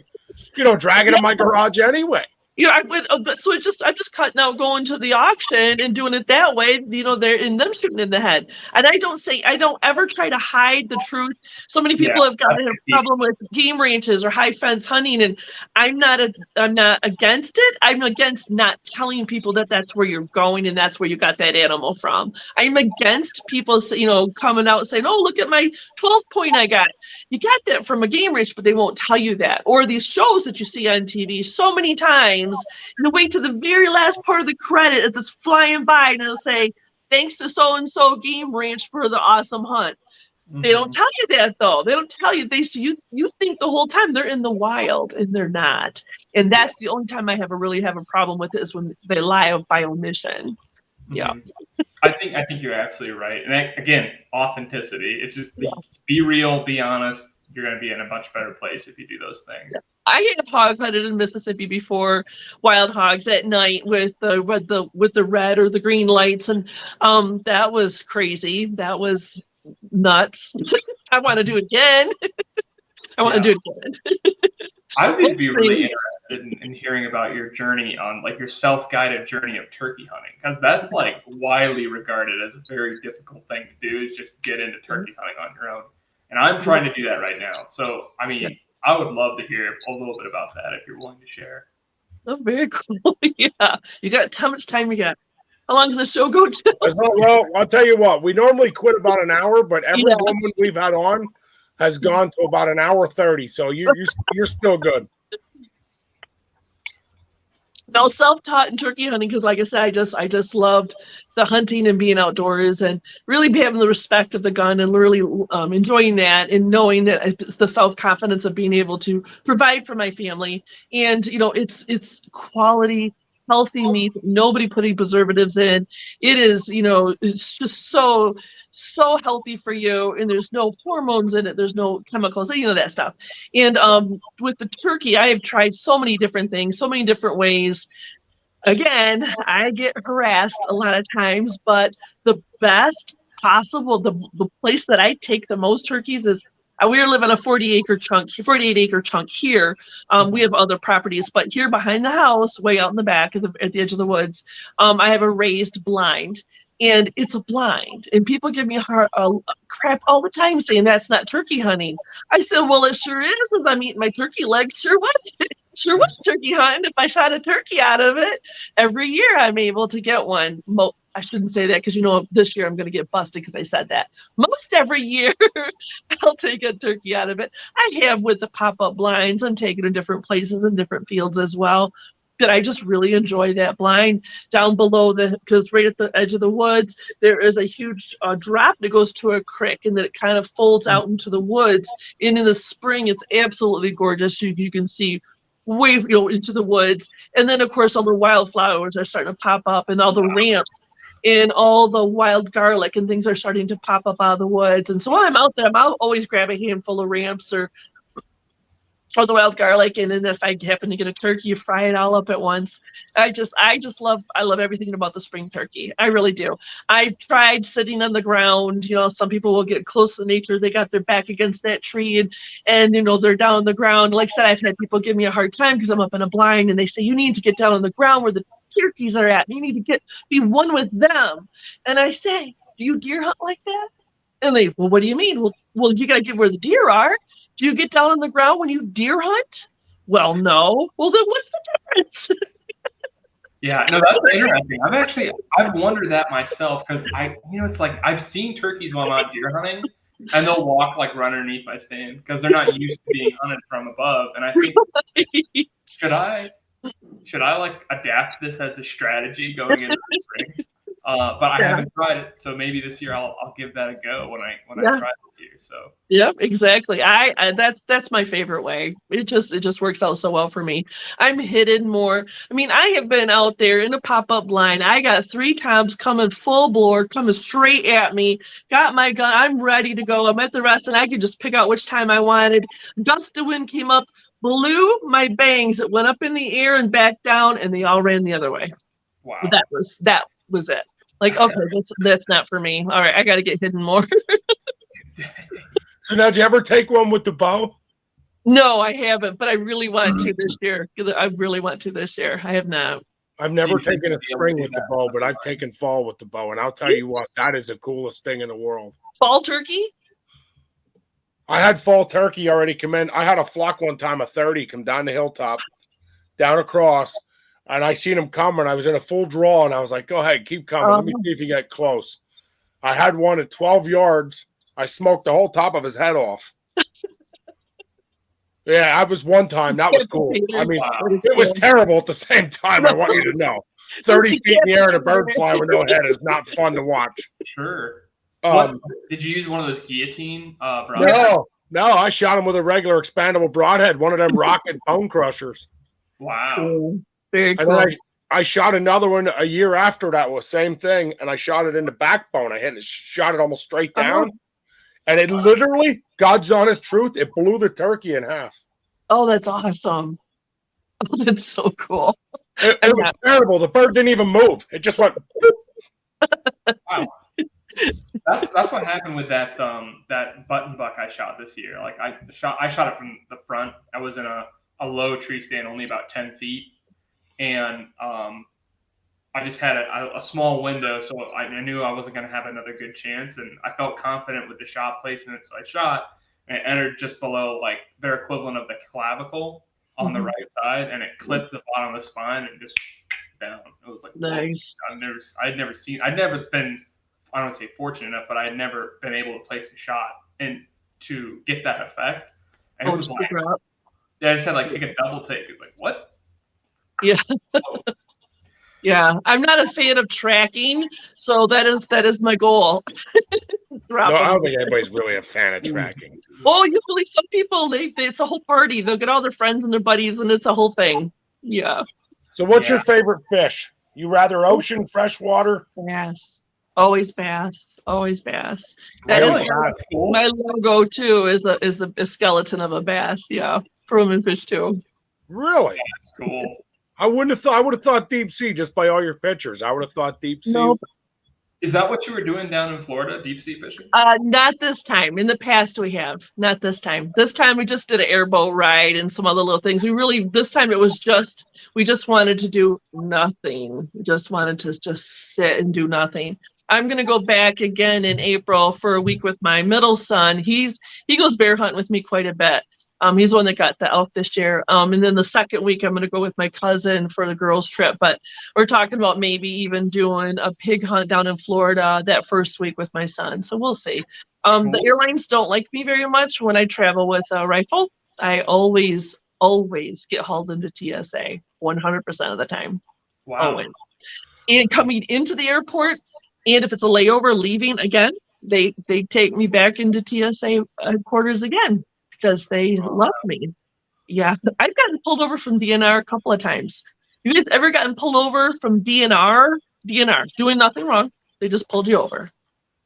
Speaker 1: in my garage anyway.
Speaker 6: I went, so I'm just cutting out going to the auction and doing it that way, they're in them shooting in the head. And I don't ever try to hide the truth. So many people have got a problem with game ranches or high fence hunting, and I'm not against it. I'm against not telling people that that's where you're going and that's where you got that animal from. I'm against people, coming out saying, oh, look at my 12 point I got. You got that from a game ranch, but they won't tell you that. Or these shows that you see on TV so many times, you wait to the very last part of the credit as it's flying by and it'll say, thanks to so-and-so game ranch for the awesome hunt. Mm-hmm. They don't tell you that though. They don't tell you. You think the whole time they're in the wild and they're not. And that's the only time I really have a problem with it is when they lie by omission. Mm-hmm. Yeah.
Speaker 4: I think you're absolutely right. And again, authenticity. It's just be real, be honest. You're going to be in a much better place if you do those things.
Speaker 6: Yeah. I have hog hunted in Mississippi before, wild hogs at night with the red or the green lights, and that was crazy. That was nuts. I want to do it again. I want to do it again.
Speaker 4: I would be really interested in hearing about your journey on, like, your self-guided journey of turkey hunting, because that's like widely regarded as a very difficult thing to do, is just get into turkey hunting on your own. And I'm trying to do that right now. So, I mean, I would love to hear a little bit about that if you're willing to share.
Speaker 6: Oh, very cool. Yeah. You got how much time you got? How long does the show go to?
Speaker 1: Well, I'll tell you what. We normally quit about an hour, but every woman we've had on has gone to about an hour 30. So you're still good.
Speaker 6: No, self-taught in turkey hunting because, like I said, I just loved the hunting and being outdoors and really having the respect of the gun and really enjoying that and knowing that it's the self-confidence of being able to provide for my family. And it's quality, healthy meat. Nobody putting preservatives in. It is, it's just so healthy for you, and there's no hormones in it, there's no chemicals, that stuff. And with the turkey, I have tried so many different things, so many different ways. Again, I get harassed a lot of times, but the best possible. The place that I take the most turkeys is we live on a 48 acre chunk here. We have other properties, but here behind the house, way out in the back at the edge of the woods, I have a raised blind. And it's a blind, and people give me crap all the time saying that's not turkey hunting. I said, well, it sure is. As I'm eating my turkey legs, sure was turkey hunting. If I shot a turkey out of it, every year I'm able to get one. I shouldn't say that because this year I'm going to get busted because I said that. Most every year I'll take a turkey out of it. I have with the pop-up blinds. I'm taking to different places and different fields as well. But I just really enjoy that blind down below because right at the edge of the woods, there is a huge drop that goes to a creek and then it kind of folds out into the woods. And in the spring, it's absolutely gorgeous. You can see way into the woods. And then, of course, all the wildflowers are starting to pop up and all the ramps and all the wild garlic and things are starting to pop up out of the woods. And so while I'm out there, I'll always grab a handful of ramps or the wild garlic, and then if I happen to get a turkey, you fry it all up at once. I love everything about the spring turkey. I really do. I've tried sitting on the ground. Some people will get close to nature. They got their back against that tree and they're down on the ground. Like I said, I've had people give me a hard time because I'm up in a blind and they say, you need to get down on the ground where the turkeys are at. You need to be one with them. And I say, do you deer hunt like that? And they, well, what do you mean? Well, you got to get where the deer are. Do you get down on the ground when you deer hunt? Well, no. Well, then what's the difference?
Speaker 4: Yeah, no, that's interesting. I've wondered that myself because it's like I've seen turkeys while I'm out deer hunting, and they'll walk like run underneath my stand because they're not used to being hunted from above. And I think should I like adapt this as a strategy going into the spring? But I haven't tried it, so maybe this year I'll give that a go when I try this year. So
Speaker 6: yep, exactly. I that's my favorite way. It just works out so well for me. I'm hidden more. I mean, I have been out there in a pop-up blind. I got 3 toms coming full bore, coming straight at me. Got my gun. I'm ready to go. I'm at the rest, and I could just pick out which time I wanted. Gust of wind came up, blew my bangs. It went up in the air and back down, and they all ran the other way.
Speaker 4: wow,
Speaker 6: That was it. Like, okay, that's not for me. All right, I got to get hidden more.
Speaker 1: So now, did you ever take one with the bow?
Speaker 6: No, I haven't, but I really want to this year. I really want to this year. I have not.
Speaker 1: I've never taken a spring with the bow, but I've taken fall with the bow, and I'll tell you what, that is the coolest thing in the world.
Speaker 6: Fall turkey?
Speaker 1: I had fall turkey already come in. I had a flock one time, a 30, come down the hilltop, down across, and I seen him come, and I was in a full draw, and I was like, go ahead, keep coming. Let me see if you get close. I had one at 12 yards. I smoked the whole top of his head off. Yeah, I was one time. That was cool. I mean, it was terrible at the same time. I want you to know. 30 feet in the air and a bird fly with no head is not fun to watch.
Speaker 4: Sure. Did you use one of those guillotine broadheads?
Speaker 1: No, I shot him with a regular expandable broadhead, one of them rocket bone crushers.
Speaker 4: Wow.
Speaker 6: Very cool.
Speaker 1: And I shot another one a year after that was same thing, and I shot it in the backbone. Shot it almost straight down, and it literally, God's honest truth, it blew the turkey in half.
Speaker 6: Oh, that's awesome. Oh, that's so cool.
Speaker 1: It was terrible. The bird didn't even move. It just went.
Speaker 4: Wow. That's what happened with that button buck I shot this year. Like I shot it from the front. I was in a low tree stand, only about 10 feet. And I just had a small window, so I knew I wasn't going to have another good chance. And I felt confident with the shot placement, so I shot and it entered just below like their equivalent of the clavicle on the right side, and it clipped the bottom of the spine and just down. It was like
Speaker 6: nice.
Speaker 4: I'd never been, I don't want to say fortunate enough, but I had never been able to place a shot and to get that effect. And it was like, I just had like take a double take. It's like, what?
Speaker 6: Yeah. Yeah. I'm not a fan of tracking, so that is my goal.
Speaker 1: No, I don't think anybody's really a fan of tracking.
Speaker 6: Oh, usually some people it's a whole party. They'll get all their friends and their buddies, and it's a whole thing. Yeah.
Speaker 1: So what's your favorite fish? You rather ocean, freshwater?
Speaker 6: Bass. Always bass. Always bass. That is my logo too. Is a skeleton of a bass. Yeah, from fish too.
Speaker 1: Really?
Speaker 4: That's cool.
Speaker 1: I would have thought deep sea just by all your pictures. I would have thought deep sea.
Speaker 6: Nope.
Speaker 4: Is that what you were doing down in Florida, deep sea fishing?
Speaker 6: Not this time. In the past we have. Not this time. This time we just did an airboat ride and some other little things. This time it was just, we just wanted to do nothing. We just wanted to just sit and do nothing. I'm gonna go back again in April for a week with my middle son. He goes bear hunting with me quite a bit. He's the one that got the elk this year. And then the second week, I'm going to go with my cousin for the girls' trip. But we're talking about maybe even doing a pig hunt down in Florida that first week with my son. So we'll see. The airlines don't like me very much when I travel with a rifle. I always get hauled into TSA 100% of the time.
Speaker 4: Wow.
Speaker 6: Always. And coming into the airport, and if it's a layover leaving again, they take me back into TSA headquarters again. Because they love me. Yeah, I've gotten pulled over from DNR a couple of times. You guys ever gotten pulled over from DNR? DNR, doing nothing wrong. They just pulled you over.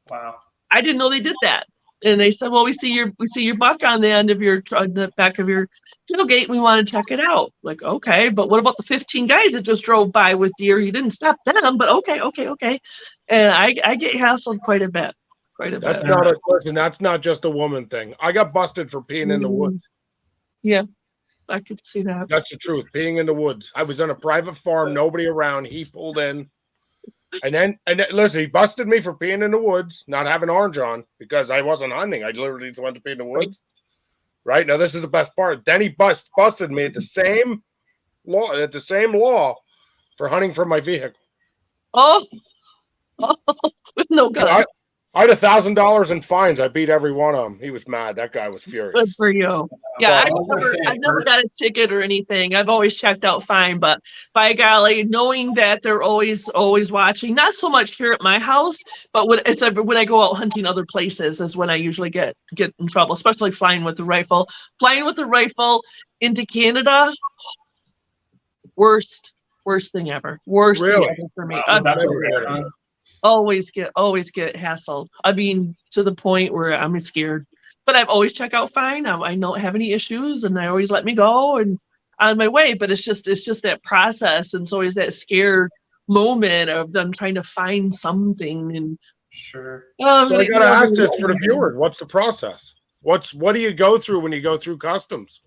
Speaker 4: Wow.
Speaker 6: I didn't know they did that. And they said, well, we see your buck on the end of on the back of your tailgate, and we want to check it out. Like, okay, but what about the 15 guys that just drove by with deer? You didn't stop them, but okay. And I get hassled quite a bit.
Speaker 1: That's not just a woman thing. I got busted for peeing in the woods.
Speaker 6: Yeah, I could see that.
Speaker 1: That's the truth. Peeing in the woods. I was on a private farm, nobody around. He pulled in, and then listen, he busted me for peeing in the woods, not having orange on because I wasn't hunting. I literally just wanted to pee in the woods. Right now, this is the best part. Then he busted me at the same law for hunting from my vehicle.
Speaker 6: Oh, with no gun.
Speaker 1: I had $1,000 in fines. I beat every one of them. He was mad. That guy was furious.
Speaker 6: Good for you. Yeah, I've never got a ticket or anything. I've always checked out fine, but by golly, knowing that they're always watching, not so much here at my house, but when I go out hunting other places is when I usually get in trouble, especially flying with the rifle. Flying with the rifle into Canada, worst thing ever. Worst thing ever for me. Always get hassled. I mean, to the point where I'm scared. But I've always checked out fine. I don't have any issues, and they always let me go and on my way. But it's just that process, and it's always that scared moment of them trying to find something. And
Speaker 4: sure.
Speaker 1: So I gotta ask this for the viewers: what's the process? What do you go through when you go through customs?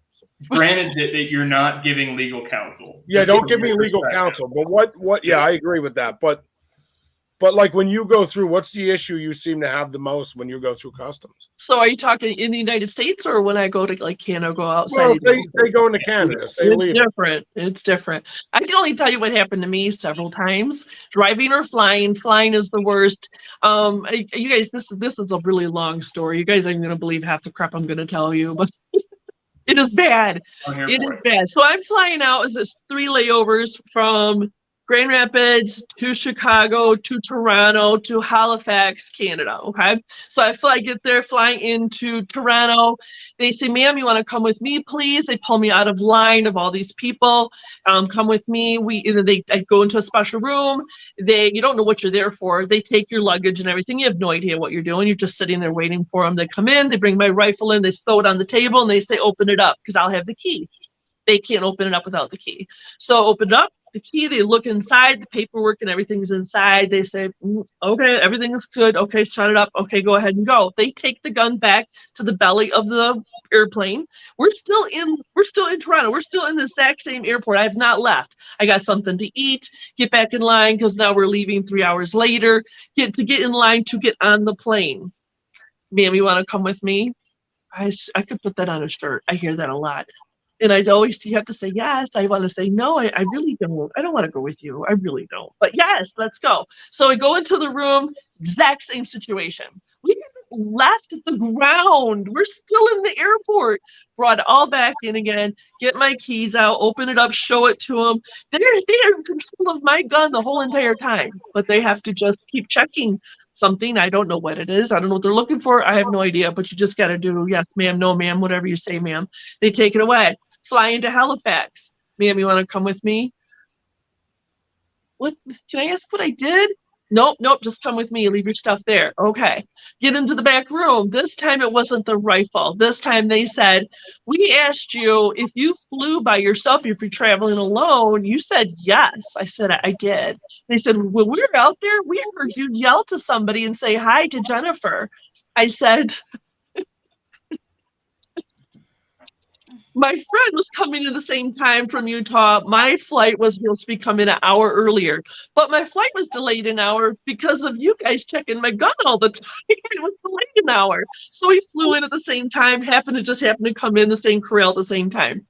Speaker 4: Granted that you're not giving legal counsel.
Speaker 1: Yeah, don't give me legal counsel. But what? Yeah, I agree with that. But like when you go through, what's the issue you seem to have the most when you go through customs?
Speaker 6: So are you talking in the United States or when I go to like Canada, go outside?
Speaker 1: Well, they go into Canada.
Speaker 6: It's different. I can only tell you what happened to me several times. Driving or flying. Flying is the worst. You guys, this is a really long story. You guys aren't going to believe half the crap I'm going to tell you, but it is bad. It is bad. So I'm flying out. It's 3 layovers from Grand Rapids to Chicago to Toronto to Halifax, Canada. Okay. So I get there, flying into Toronto. They say, ma'am, you want to come with me, please? They pull me out of line of all these people. Come with me. I go into a special room. You don't know what you're there for. They take your luggage and everything. You have no idea what you're doing. You're just sitting there waiting for them. They come in, they bring my rifle in, they throw it on the table, and they say, open it up because I'll have the key. They can't open it up without the key. So open it up. The key, they look inside, the paperwork and everything's inside. They say, okay, everything's good. Okay, shut it up. Okay, go ahead and go. They take the gun back to the belly of the airplane. We're still in Toronto. We're still in the exact same airport. I have not left. I got something to eat, get back in line because now we're leaving 3 hours later. Get in line to get on the plane. Ma'am, you want to come with me? I could put that on a shirt. I hear that a lot. And you have to say yes. I want to say no. I really don't. I don't want to go with you. I really don't. But yes, let's go. So we go into the room. Exact same situation. We haven't left the ground. We're still in the airport. Brought it all back in again. Get my keys out. Open it up. Show it to them. They're in control of my gun the whole entire time. But they have to just keep checking something. I don't know what it is. I don't know what they're looking for. I have no idea. But you just got to do yes, ma'am, no, ma'am, whatever you say, ma'am. They take it away. Fly into Halifax. Ma'am, you want to come with me? What? Can I ask what I did? Nope, just come with me. Leave your stuff there. Okay. Get into the back room. This time it wasn't the rifle. This time they said, we asked you if you flew by yourself, if you're traveling alone. You said yes. I said, I did. They said, well, we were out there. We heard you yell to somebody and say hi to Jennifer. I said, my friend was coming at the same time from Utah. My flight was supposed to be coming an hour earlier, but my flight was delayed an hour because of you guys checking my gun all the time. It was delayed an hour. So we flew in at the same time, happened to come in the same corral at the same time.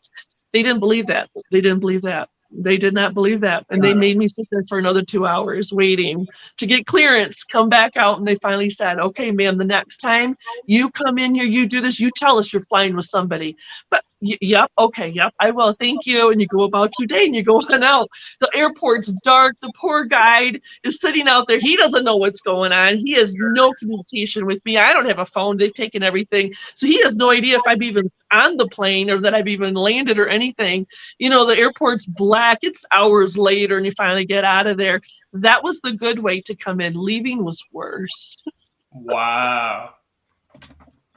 Speaker 6: They didn't believe that. They didn't believe that. They did not believe that. And they made me sit there for another 2 hours waiting to get clearance, come back out. And they finally said, okay, ma'am, the next time you come in here, you do this, you tell us you're flying with somebody. But yep, okay, yep, I will. Thank you. And you go about your day and you go on out. The airport's dark. The poor guide is sitting out there. He doesn't know what's going on. He has no communication with me. I don't have a phone. They've taken everything. So he has no idea if I'm even on the plane or that I've even landed or anything. You know, the airport's black. It's hours later and you finally get out of there. That was the good way to come in. Leaving was worse.
Speaker 4: Wow.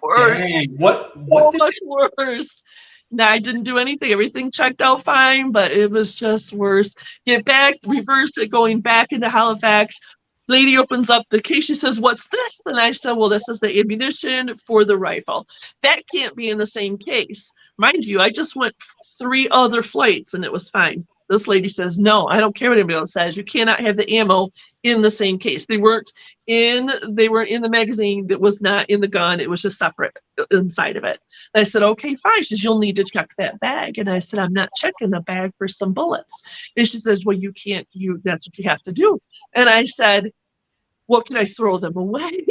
Speaker 6: Worse.
Speaker 4: Dang, what
Speaker 6: So much worse. No, I didn't do anything. Everything checked out fine, but it was just worse. Get back, reverse it, going back into Halifax. Lady opens up the case. She says, what's this? And I said, well, this is the ammunition for the rifle. That can't be in the same case. Mind you, I just went 3 other flights and it was fine. This lady says, no, I don't care what anybody else says. You cannot have the ammo in the same case. They were in the magazine. That was not in the gun. It was just separate inside of it. And I said, okay, fine. She says, you'll need to check that bag. And I said, I'm not checking the bag for some bullets. And she says, well, you can't, that's what you have to do. And I said, well, can I throw them away?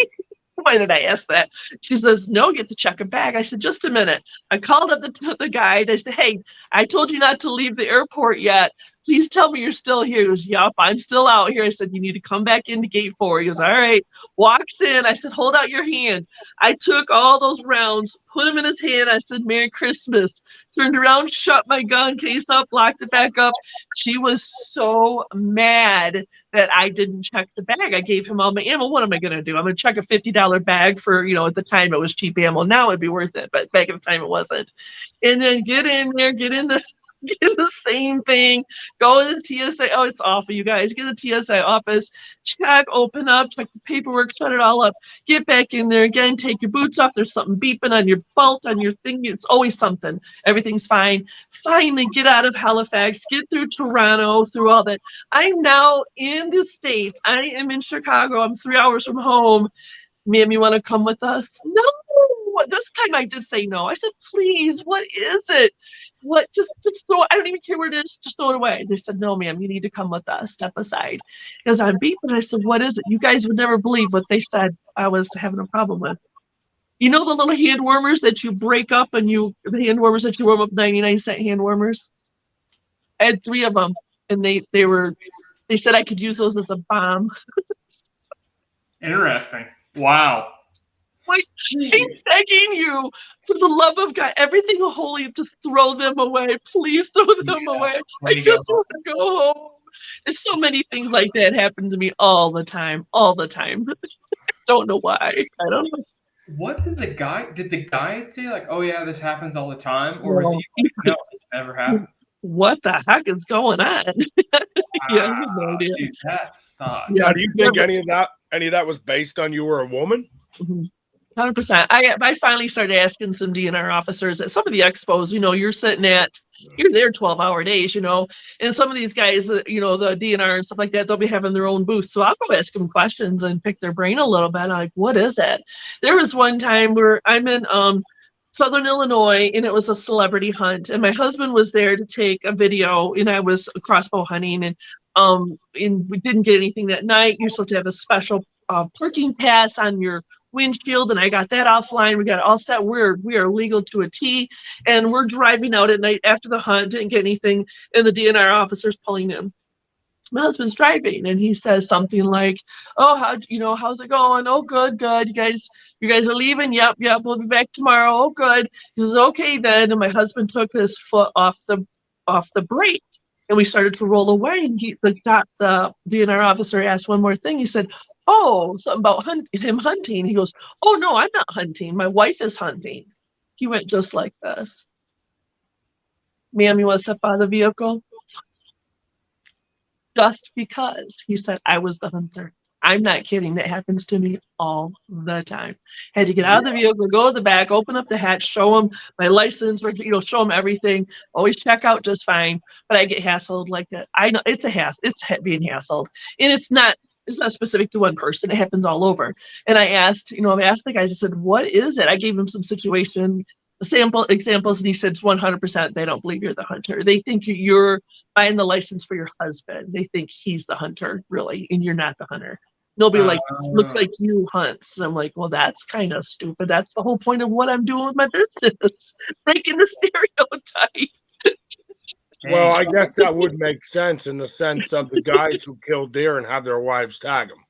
Speaker 6: Why did I ask that? She says, no, you have to check a bag. I said, just a minute. I called up the guide. I said, hey, I told you not to leave the airport yet. Please tell me you're still here. He goes, yup, I'm still out here. I said, you need to come back into gate 4. He goes, all right. Walks in. I said, hold out your hand. I took all those rounds, put them in his hand. I said, Merry Christmas. Turned around, shut my gun case up, locked it back up. She was so mad that I didn't check the bag. I gave him all my ammo. What am I going to do? I'm going to check a $50 bag for, at the time it was cheap ammo. Now it'd be worth it, but back at the time it wasn't. And then get in there, get in the same thing, go to the TSA. Oh, it's awful, you guys. Get to the TSA office, check, open up, check the paperwork, shut it all up, get back in there again, take your boots off. There's something beeping on your belt, on your thing. It's always something. Everything's fine. Finally, get out of Halifax, get through Toronto, through all that. I'm now in the States. I am in Chicago. I'm 3 hours from home. Ma'am, you want to come with us? No. This time I did say no. I said, please, what is it? What? Just throw it. I don't even care where it is. Just throw it away. They said, no, ma'am, you need to come with us. Step aside. Because I'm beeping. I said, what is it? You guys would never believe what they said I was having a problem with. You know the little hand warmers that you break up and the hand warmers that you warm up 99-cent hand warmers? I had 3 of them. And they said I could use those as a bomb.
Speaker 4: Interesting. Wow.
Speaker 6: Like, I'm begging you, for the love of God, everything holy, just throw them away. Please throw them away. I just want to go home. There's so many things like that happen to me all the time. I don't know why. I don't know.
Speaker 4: What did the guide say? Like, oh yeah, this happens all the time? Or was he like, no, this never happens?
Speaker 6: What the heck is going on? Yeah, I have no idea.
Speaker 4: Dude, that sucks.
Speaker 1: Yeah, do you think any of that was based on you were a woman?
Speaker 6: 100%. I finally started asking some DNR officers at some of the expos. You're there 12-hour days, and some of these guys, the DNR and stuff like that, they'll be having their own booth. So I'll go ask them questions and pick their brain a little bit. I'm like, what is it? There was one time where I'm in Southern Illinois, and it was a celebrity hunt, and my husband was there to take a video, and I was crossbow hunting, and we didn't get anything that night. You're supposed to have a special parking pass on your windshield, and I got that offline. We got it all set. We are legal to a T, and we're driving out at night after the hunt, didn't get anything, and the DNR officer's pulling in. My husband's driving, and he says something like, oh, how's it going? Oh, good. You guys are leaving? Yep, we'll be back tomorrow. Oh, good. He says, okay then. And my husband took his foot off the brake. And we started to roll away, and the DNR officer asked one more thing. He said, "Oh, something about him hunting." He goes, "Oh no, I'm not hunting. My wife is hunting." He went just like this. "Ma'am, you want to step out of the vehicle?" Just because he said I was the hunter. I'm not kidding. That happens to me all the time. Had to get out of the vehicle, go to the back, open up the hatch, show them my license, or show them everything. Always check out just fine. But I get hassled like that. I know it's a hassle. It's being hassled, and it's not specific to one person. It happens all over. And I asked, I asked the guys. I said, "What is it?" I gave them some situation sample examples, and he said 100% they don't believe you're the hunter. They think you're buying the license for your husband. They think he's the hunter, really, and you're not the hunter. They'll be like, "Looks like you hunt." And I'm like, "Well, that's kind of stupid. That's the whole point of what I'm doing with my business, breaking the stereotype."
Speaker 1: Well, I guess that would make sense in the sense of the guys who kill deer and have their wives tag them.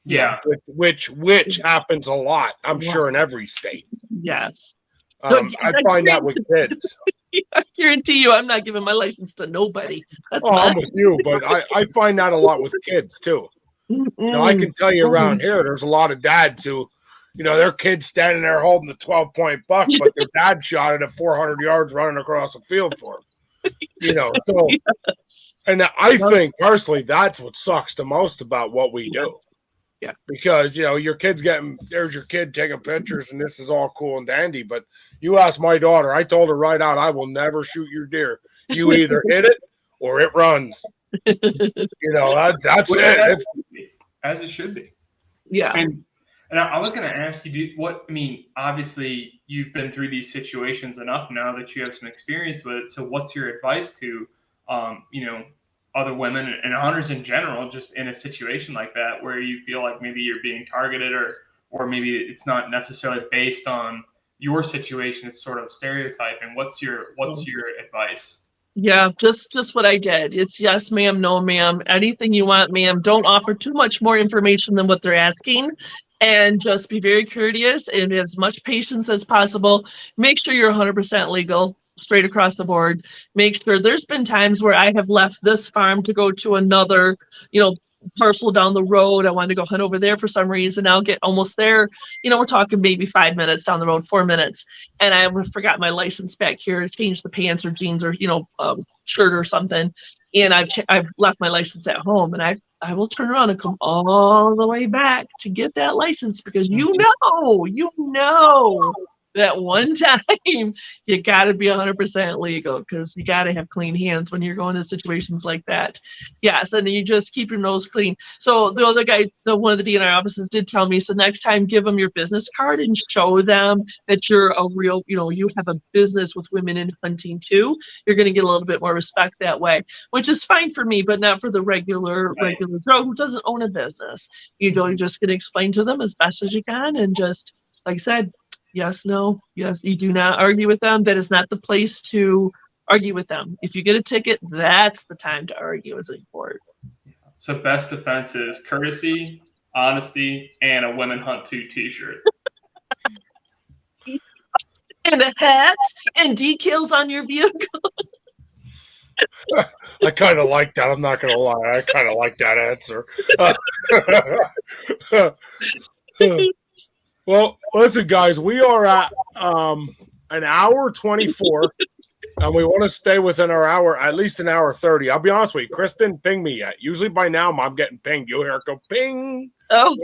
Speaker 4: Yeah.
Speaker 1: Which happens a lot, I'm sure, in every state.
Speaker 6: Yes.
Speaker 1: I find that with kids.
Speaker 6: I guarantee you, I'm not giving my license to nobody.
Speaker 1: I'm with you, but I find that a lot with kids too. I can tell you around here, there's a lot of dads who, their kid's standing there holding the 12-point buck, but their dad shot it at 400 yards running across the field for him. So, and I think personally, that's what sucks the most about what we do.
Speaker 6: Yeah.
Speaker 1: Because, your kid's there's your kid taking pictures and this is all cool and dandy. But you ask my daughter, I told her right out, I will never shoot your deer. You either hit it or it runs. That's it.
Speaker 4: As it should be.
Speaker 6: Yeah.
Speaker 4: And I was going to ask you, obviously you've been through these situations enough now that you have some experience with it. So what's your advice to, other women and hunters in general, just in a situation like that where you feel like maybe you're being targeted or maybe it's not necessarily based on your situation, it's sort of stereotyping. What's your advice?
Speaker 6: Yeah, just what I did. It's yes, ma'am, no, ma'am, anything you want, ma'am. Don't offer too much more information than what they're asking, and just be very courteous and as much patience as possible. Make sure you're 100% legal, straight across the board. Make sure there's been times where I have left this farm to go to another, parcel down the road. I wanted to go hunt over there for some reason. I'll get almost there. We're talking maybe 5 minutes down the road, 4 minutes. And I forgot my license back here to change the pants or jeans or, shirt or something. And I've left my license at home, and I will turn around and come all the way back to get that license because that one time you got to be 100% legal because you got to have clean hands when you're going to situations like that. Yes, and you just keep your nose clean. So the other guy, one of the DNR officers did tell me, so next time give them your business card and show them that you're a real, you have a business with women in hunting too. You're going to get a little bit more respect that way, which is fine for me, but not for the regular Joe who doesn't own a business. You're just going to explain to them as best as you can and just, like I said, yes, no, yes, you do not argue with them. That is not the place to argue with them. If you get a ticket, that's the time to argue as a court.
Speaker 4: So best defense is courtesy, honesty, and a women hunt too t-shirt.
Speaker 6: And a hat and decals on your vehicle.
Speaker 1: I kind of like that. I'm not going to lie. I kind of like that answer. Well, listen, guys, we are at an hour 24, and we want to stay within our hour, at least an hour 30. I'll be honest with you, Chris didn't ping me yet. Usually by now, I'm getting pinged. You'll hear it go ping.
Speaker 6: Oh.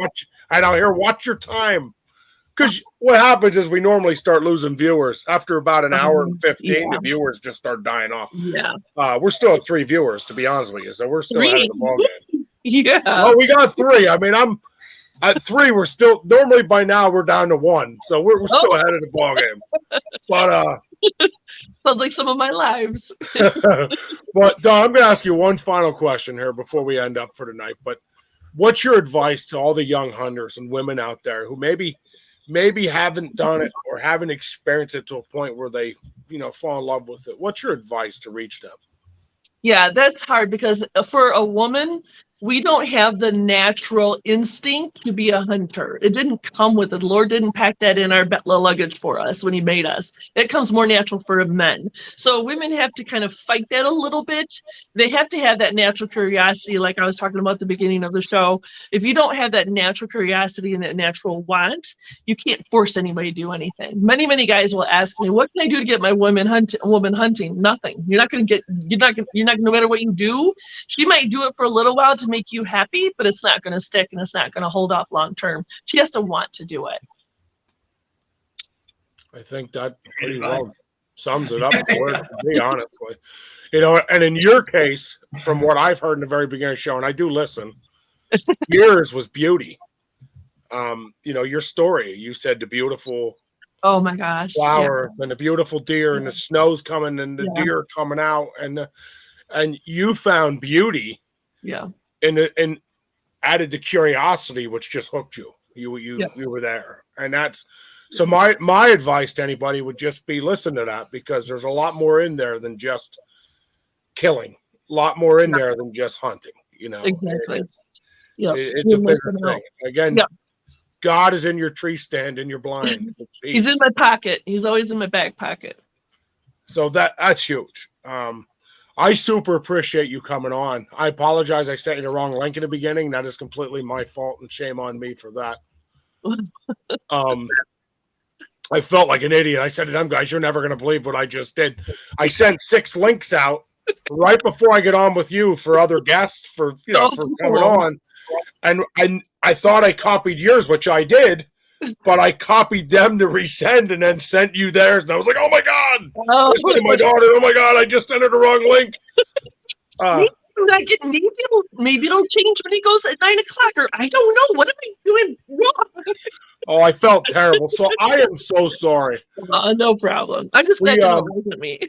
Speaker 1: And I'll hear, watch your time. Because what happens is we normally start losing viewers. After about an hour and 15, the viewers just start dying off.
Speaker 6: Yeah.
Speaker 1: We're still at 3 viewers, to be honest with you, so we're still ahead of the ballgame.
Speaker 6: Yeah.
Speaker 1: Well, we got 3. I mean, I'm at 3. We're still normally by now we're down to 1, so we're still ahead of the ballgame. But
Speaker 6: sounds like some of my lives.
Speaker 1: But Don, I'm going to ask you one final question here before we end up for tonight. But what's your advice to all the young hunters and women out there who maybe haven't done it or haven't experienced it to a point where they, fall in love with it? What's your advice to reach them?
Speaker 6: Yeah, that's hard because for a woman, we don't have the natural instinct to be a hunter. It didn't come with it. The Lord didn't pack that in our luggage for us when he made us. It comes more natural for men. So women have to kind of fight that a little bit. They have to have that natural curiosity, like I was talking about at the beginning of the show. If you don't have that natural curiosity and that natural want, you can't force anybody to do anything. Many, many guys will ask me, what can I do to get my woman hunting? Nothing. You're not going, no matter what you do, she might do it for a little while to make you happy, but it's not going to stick and it's not going to hold up long term. She has to want to do it.
Speaker 1: I think that pretty well sums it up to me, honestly. You know, and in your case, from what I've heard in the very beginning of the show, and I do listen, yours was beauty. You know, your story, you said the beautiful
Speaker 6: oh my gosh
Speaker 1: flower and the beautiful deer and the snow's coming and the deer coming out and you found beauty and added the curiosity, which just hooked you. You were there. And that's so my advice to anybody would just be listen to that, because there's a lot more in there than just killing, a lot more in there than just hunting, you know.
Speaker 6: Exactly.
Speaker 1: It's a bigger thing. Again, God is in your tree stand and you're blind.
Speaker 6: He's in my pocket. He's always in my back pocket.
Speaker 1: So that's huge. I super appreciate you coming on. I apologize. I sent you the wrong link in the beginning. That is completely my fault, and shame on me for that. I felt like an idiot. I said to them, guys, you're never going to believe what I just did. I sent 6 links out right before I get on with you for other guests for coming on. And I thought I copied yours, which I did, but I copied them to resend and then sent you theirs. And I was like, oh my God. Listen to my daughter. Oh my God, I just entered the wrong link.
Speaker 6: Maybe it'll change when he goes at 9 o'clock, or I don't know. What am I doing wrong?
Speaker 1: Oh, I felt terrible. So I am so sorry.
Speaker 6: No problem. I'm just glad you don't look at me.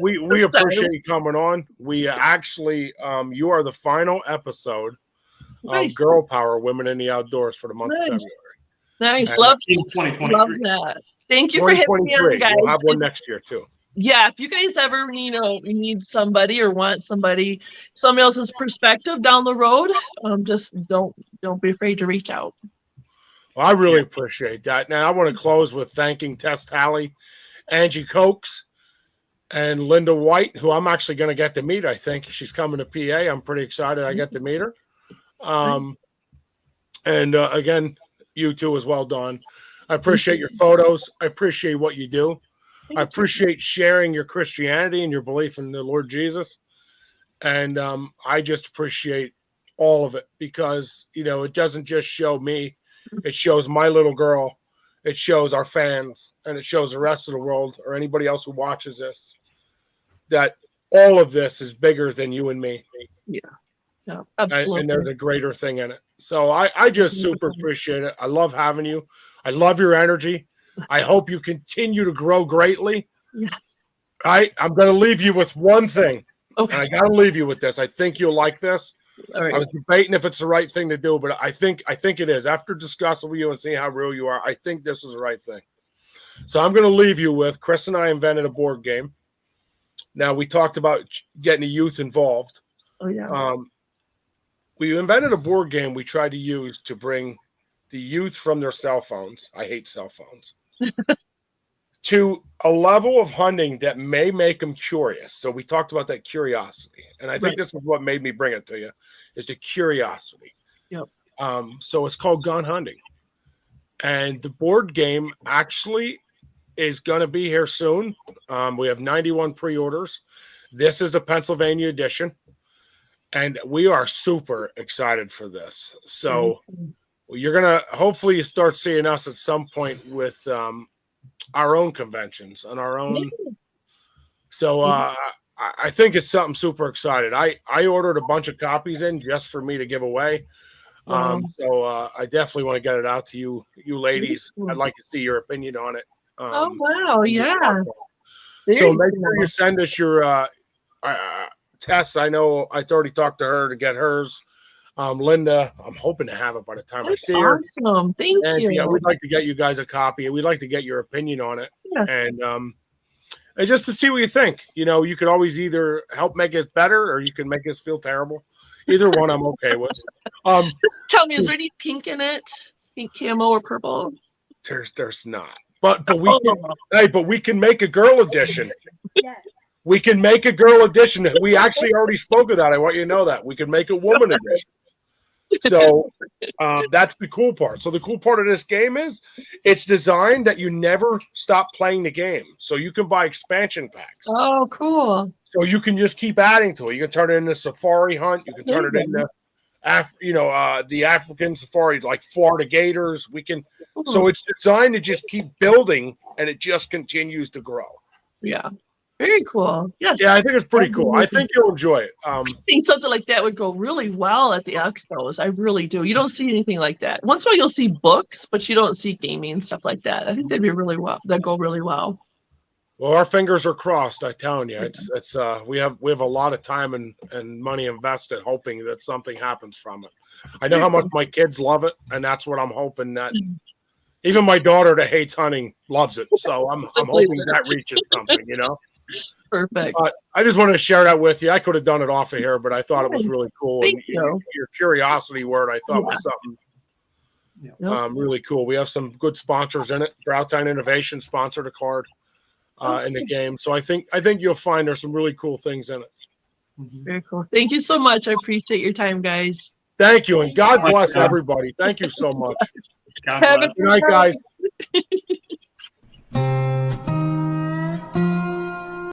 Speaker 1: we appreciate you coming on. We actually, you are the final episode of Girl Power Women in the Outdoors for the month of February.
Speaker 6: Nice.
Speaker 1: And
Speaker 6: Love
Speaker 4: 2023.
Speaker 6: Love that. Thank you for having me on, guys.
Speaker 1: We'll have one next year too.
Speaker 6: Yeah, if you guys ever, need somebody or want somebody else's perspective down the road, just don't be afraid to reach out.
Speaker 1: Well, I really appreciate that. Now I want to close with thanking Tess Talley, Angie Cokes, and Linda White, who I'm actually going to get to meet. I think she's coming to PA. I'm pretty excited I get to meet her. Again, you too as well, Dawn. I appreciate your photos. I appreciate what you do. I appreciate sharing your Christianity and your belief in the Lord Jesus. And I just appreciate all of it, because, it doesn't just show me. It shows my little girl. It shows our fans, and it shows the rest of the world or anybody else who watches this, that all of this is bigger than you and me.
Speaker 6: Yeah, absolutely.
Speaker 1: And there's a greater thing in it. So I just super appreciate it. I love having you. I love your energy. I hope you continue to grow greatly.
Speaker 6: Yes.
Speaker 1: I'm going to leave you with one thing.
Speaker 6: Okay.
Speaker 1: And I got to leave you with this. I think you'll like this.
Speaker 6: All right.
Speaker 1: I was debating if it's the right thing to do, but I think it is. After discussing with you and seeing how real you are, I think this is the right thing. So I'm going to leave you with, Chris and I invented a board game. Now, we talked about getting the youth involved.
Speaker 6: Oh, yeah.
Speaker 1: We invented a board game we tried to use to bring the youth from their cell phones. I hate cell phones. To a level of hunting that may make them curious. So we talked about that curiosity. And I think this is what made me bring it to you, is the curiosity.
Speaker 6: Yep.
Speaker 1: So it's called Gun Hunting. And the board game actually is going to be here soon. We have 91 pre-orders. This is the Pennsylvania edition. And we are super excited for this. So you're going to, hopefully you start seeing us at some point with our own conventions and our own. So I think it's something super excited. I ordered a bunch of copies in just for me to give away. So I definitely want to get it out to you ladies. I'd like to see your opinion on it.
Speaker 6: Oh, wow. Yeah.
Speaker 1: So make sure you send us your Tess. I know I already talked to her to get hers. Linda, I'm hoping to have it by the time I see her.
Speaker 6: Awesome. Thank you.
Speaker 1: Yeah, we'd like to get you guys a copy. We'd like to get your opinion on it. Yeah. And just to see what you think. You could always either help make us better or you can make us feel terrible. Either one I'm okay with.
Speaker 6: Just tell me, is there any pink in it? Pink camo or purple?
Speaker 1: There's not. But we can make a girl edition.
Speaker 7: Yes.
Speaker 1: We can make a girl edition. We actually already spoke of that. I want you to know that. We can make a woman edition. So that's the cool part. So the cool part of this game is it's designed that you never stop playing the game. So you can buy expansion packs.
Speaker 6: Oh, cool.
Speaker 1: So you can just keep adding to it. You can turn it into Safari Hunt. You can turn it into the African Safari, like Florida Gators. We can. So it's designed to just keep building, and it just continues to grow.
Speaker 6: Yeah. Very cool. Yes.
Speaker 1: Yeah, I think it's pretty cool. I think you'll enjoy it.
Speaker 6: I think something like that would go really well at the expos. I really do. You don't see anything like that. Once in a while, you'll see books, but you don't see gaming and stuff like that. I think that'd be really well. That'd go really well.
Speaker 1: Well, our fingers are crossed. I'm telling you, it's we have a lot of time and money invested, hoping that something happens from it. I know how much my kids love it, and that's what I'm hoping that. Even my daughter that hates hunting loves it, so I'm hoping that reaches something, you know.
Speaker 6: Perfect.
Speaker 1: I just wanted to share that with you. I could have done it off of here, but I thought it was really cool.
Speaker 6: Thank you.
Speaker 1: Your curiosity word, I thought was something really cool. We have some good sponsors in it. Browtown Innovation sponsored a card in the game, so I think you'll find there's some really cool things in it.
Speaker 6: Very cool. Thank you so much. I appreciate your time, guys.
Speaker 1: Thank you, and God bless everybody. Thank you so much.
Speaker 4: God bless.
Speaker 1: Good night, guys.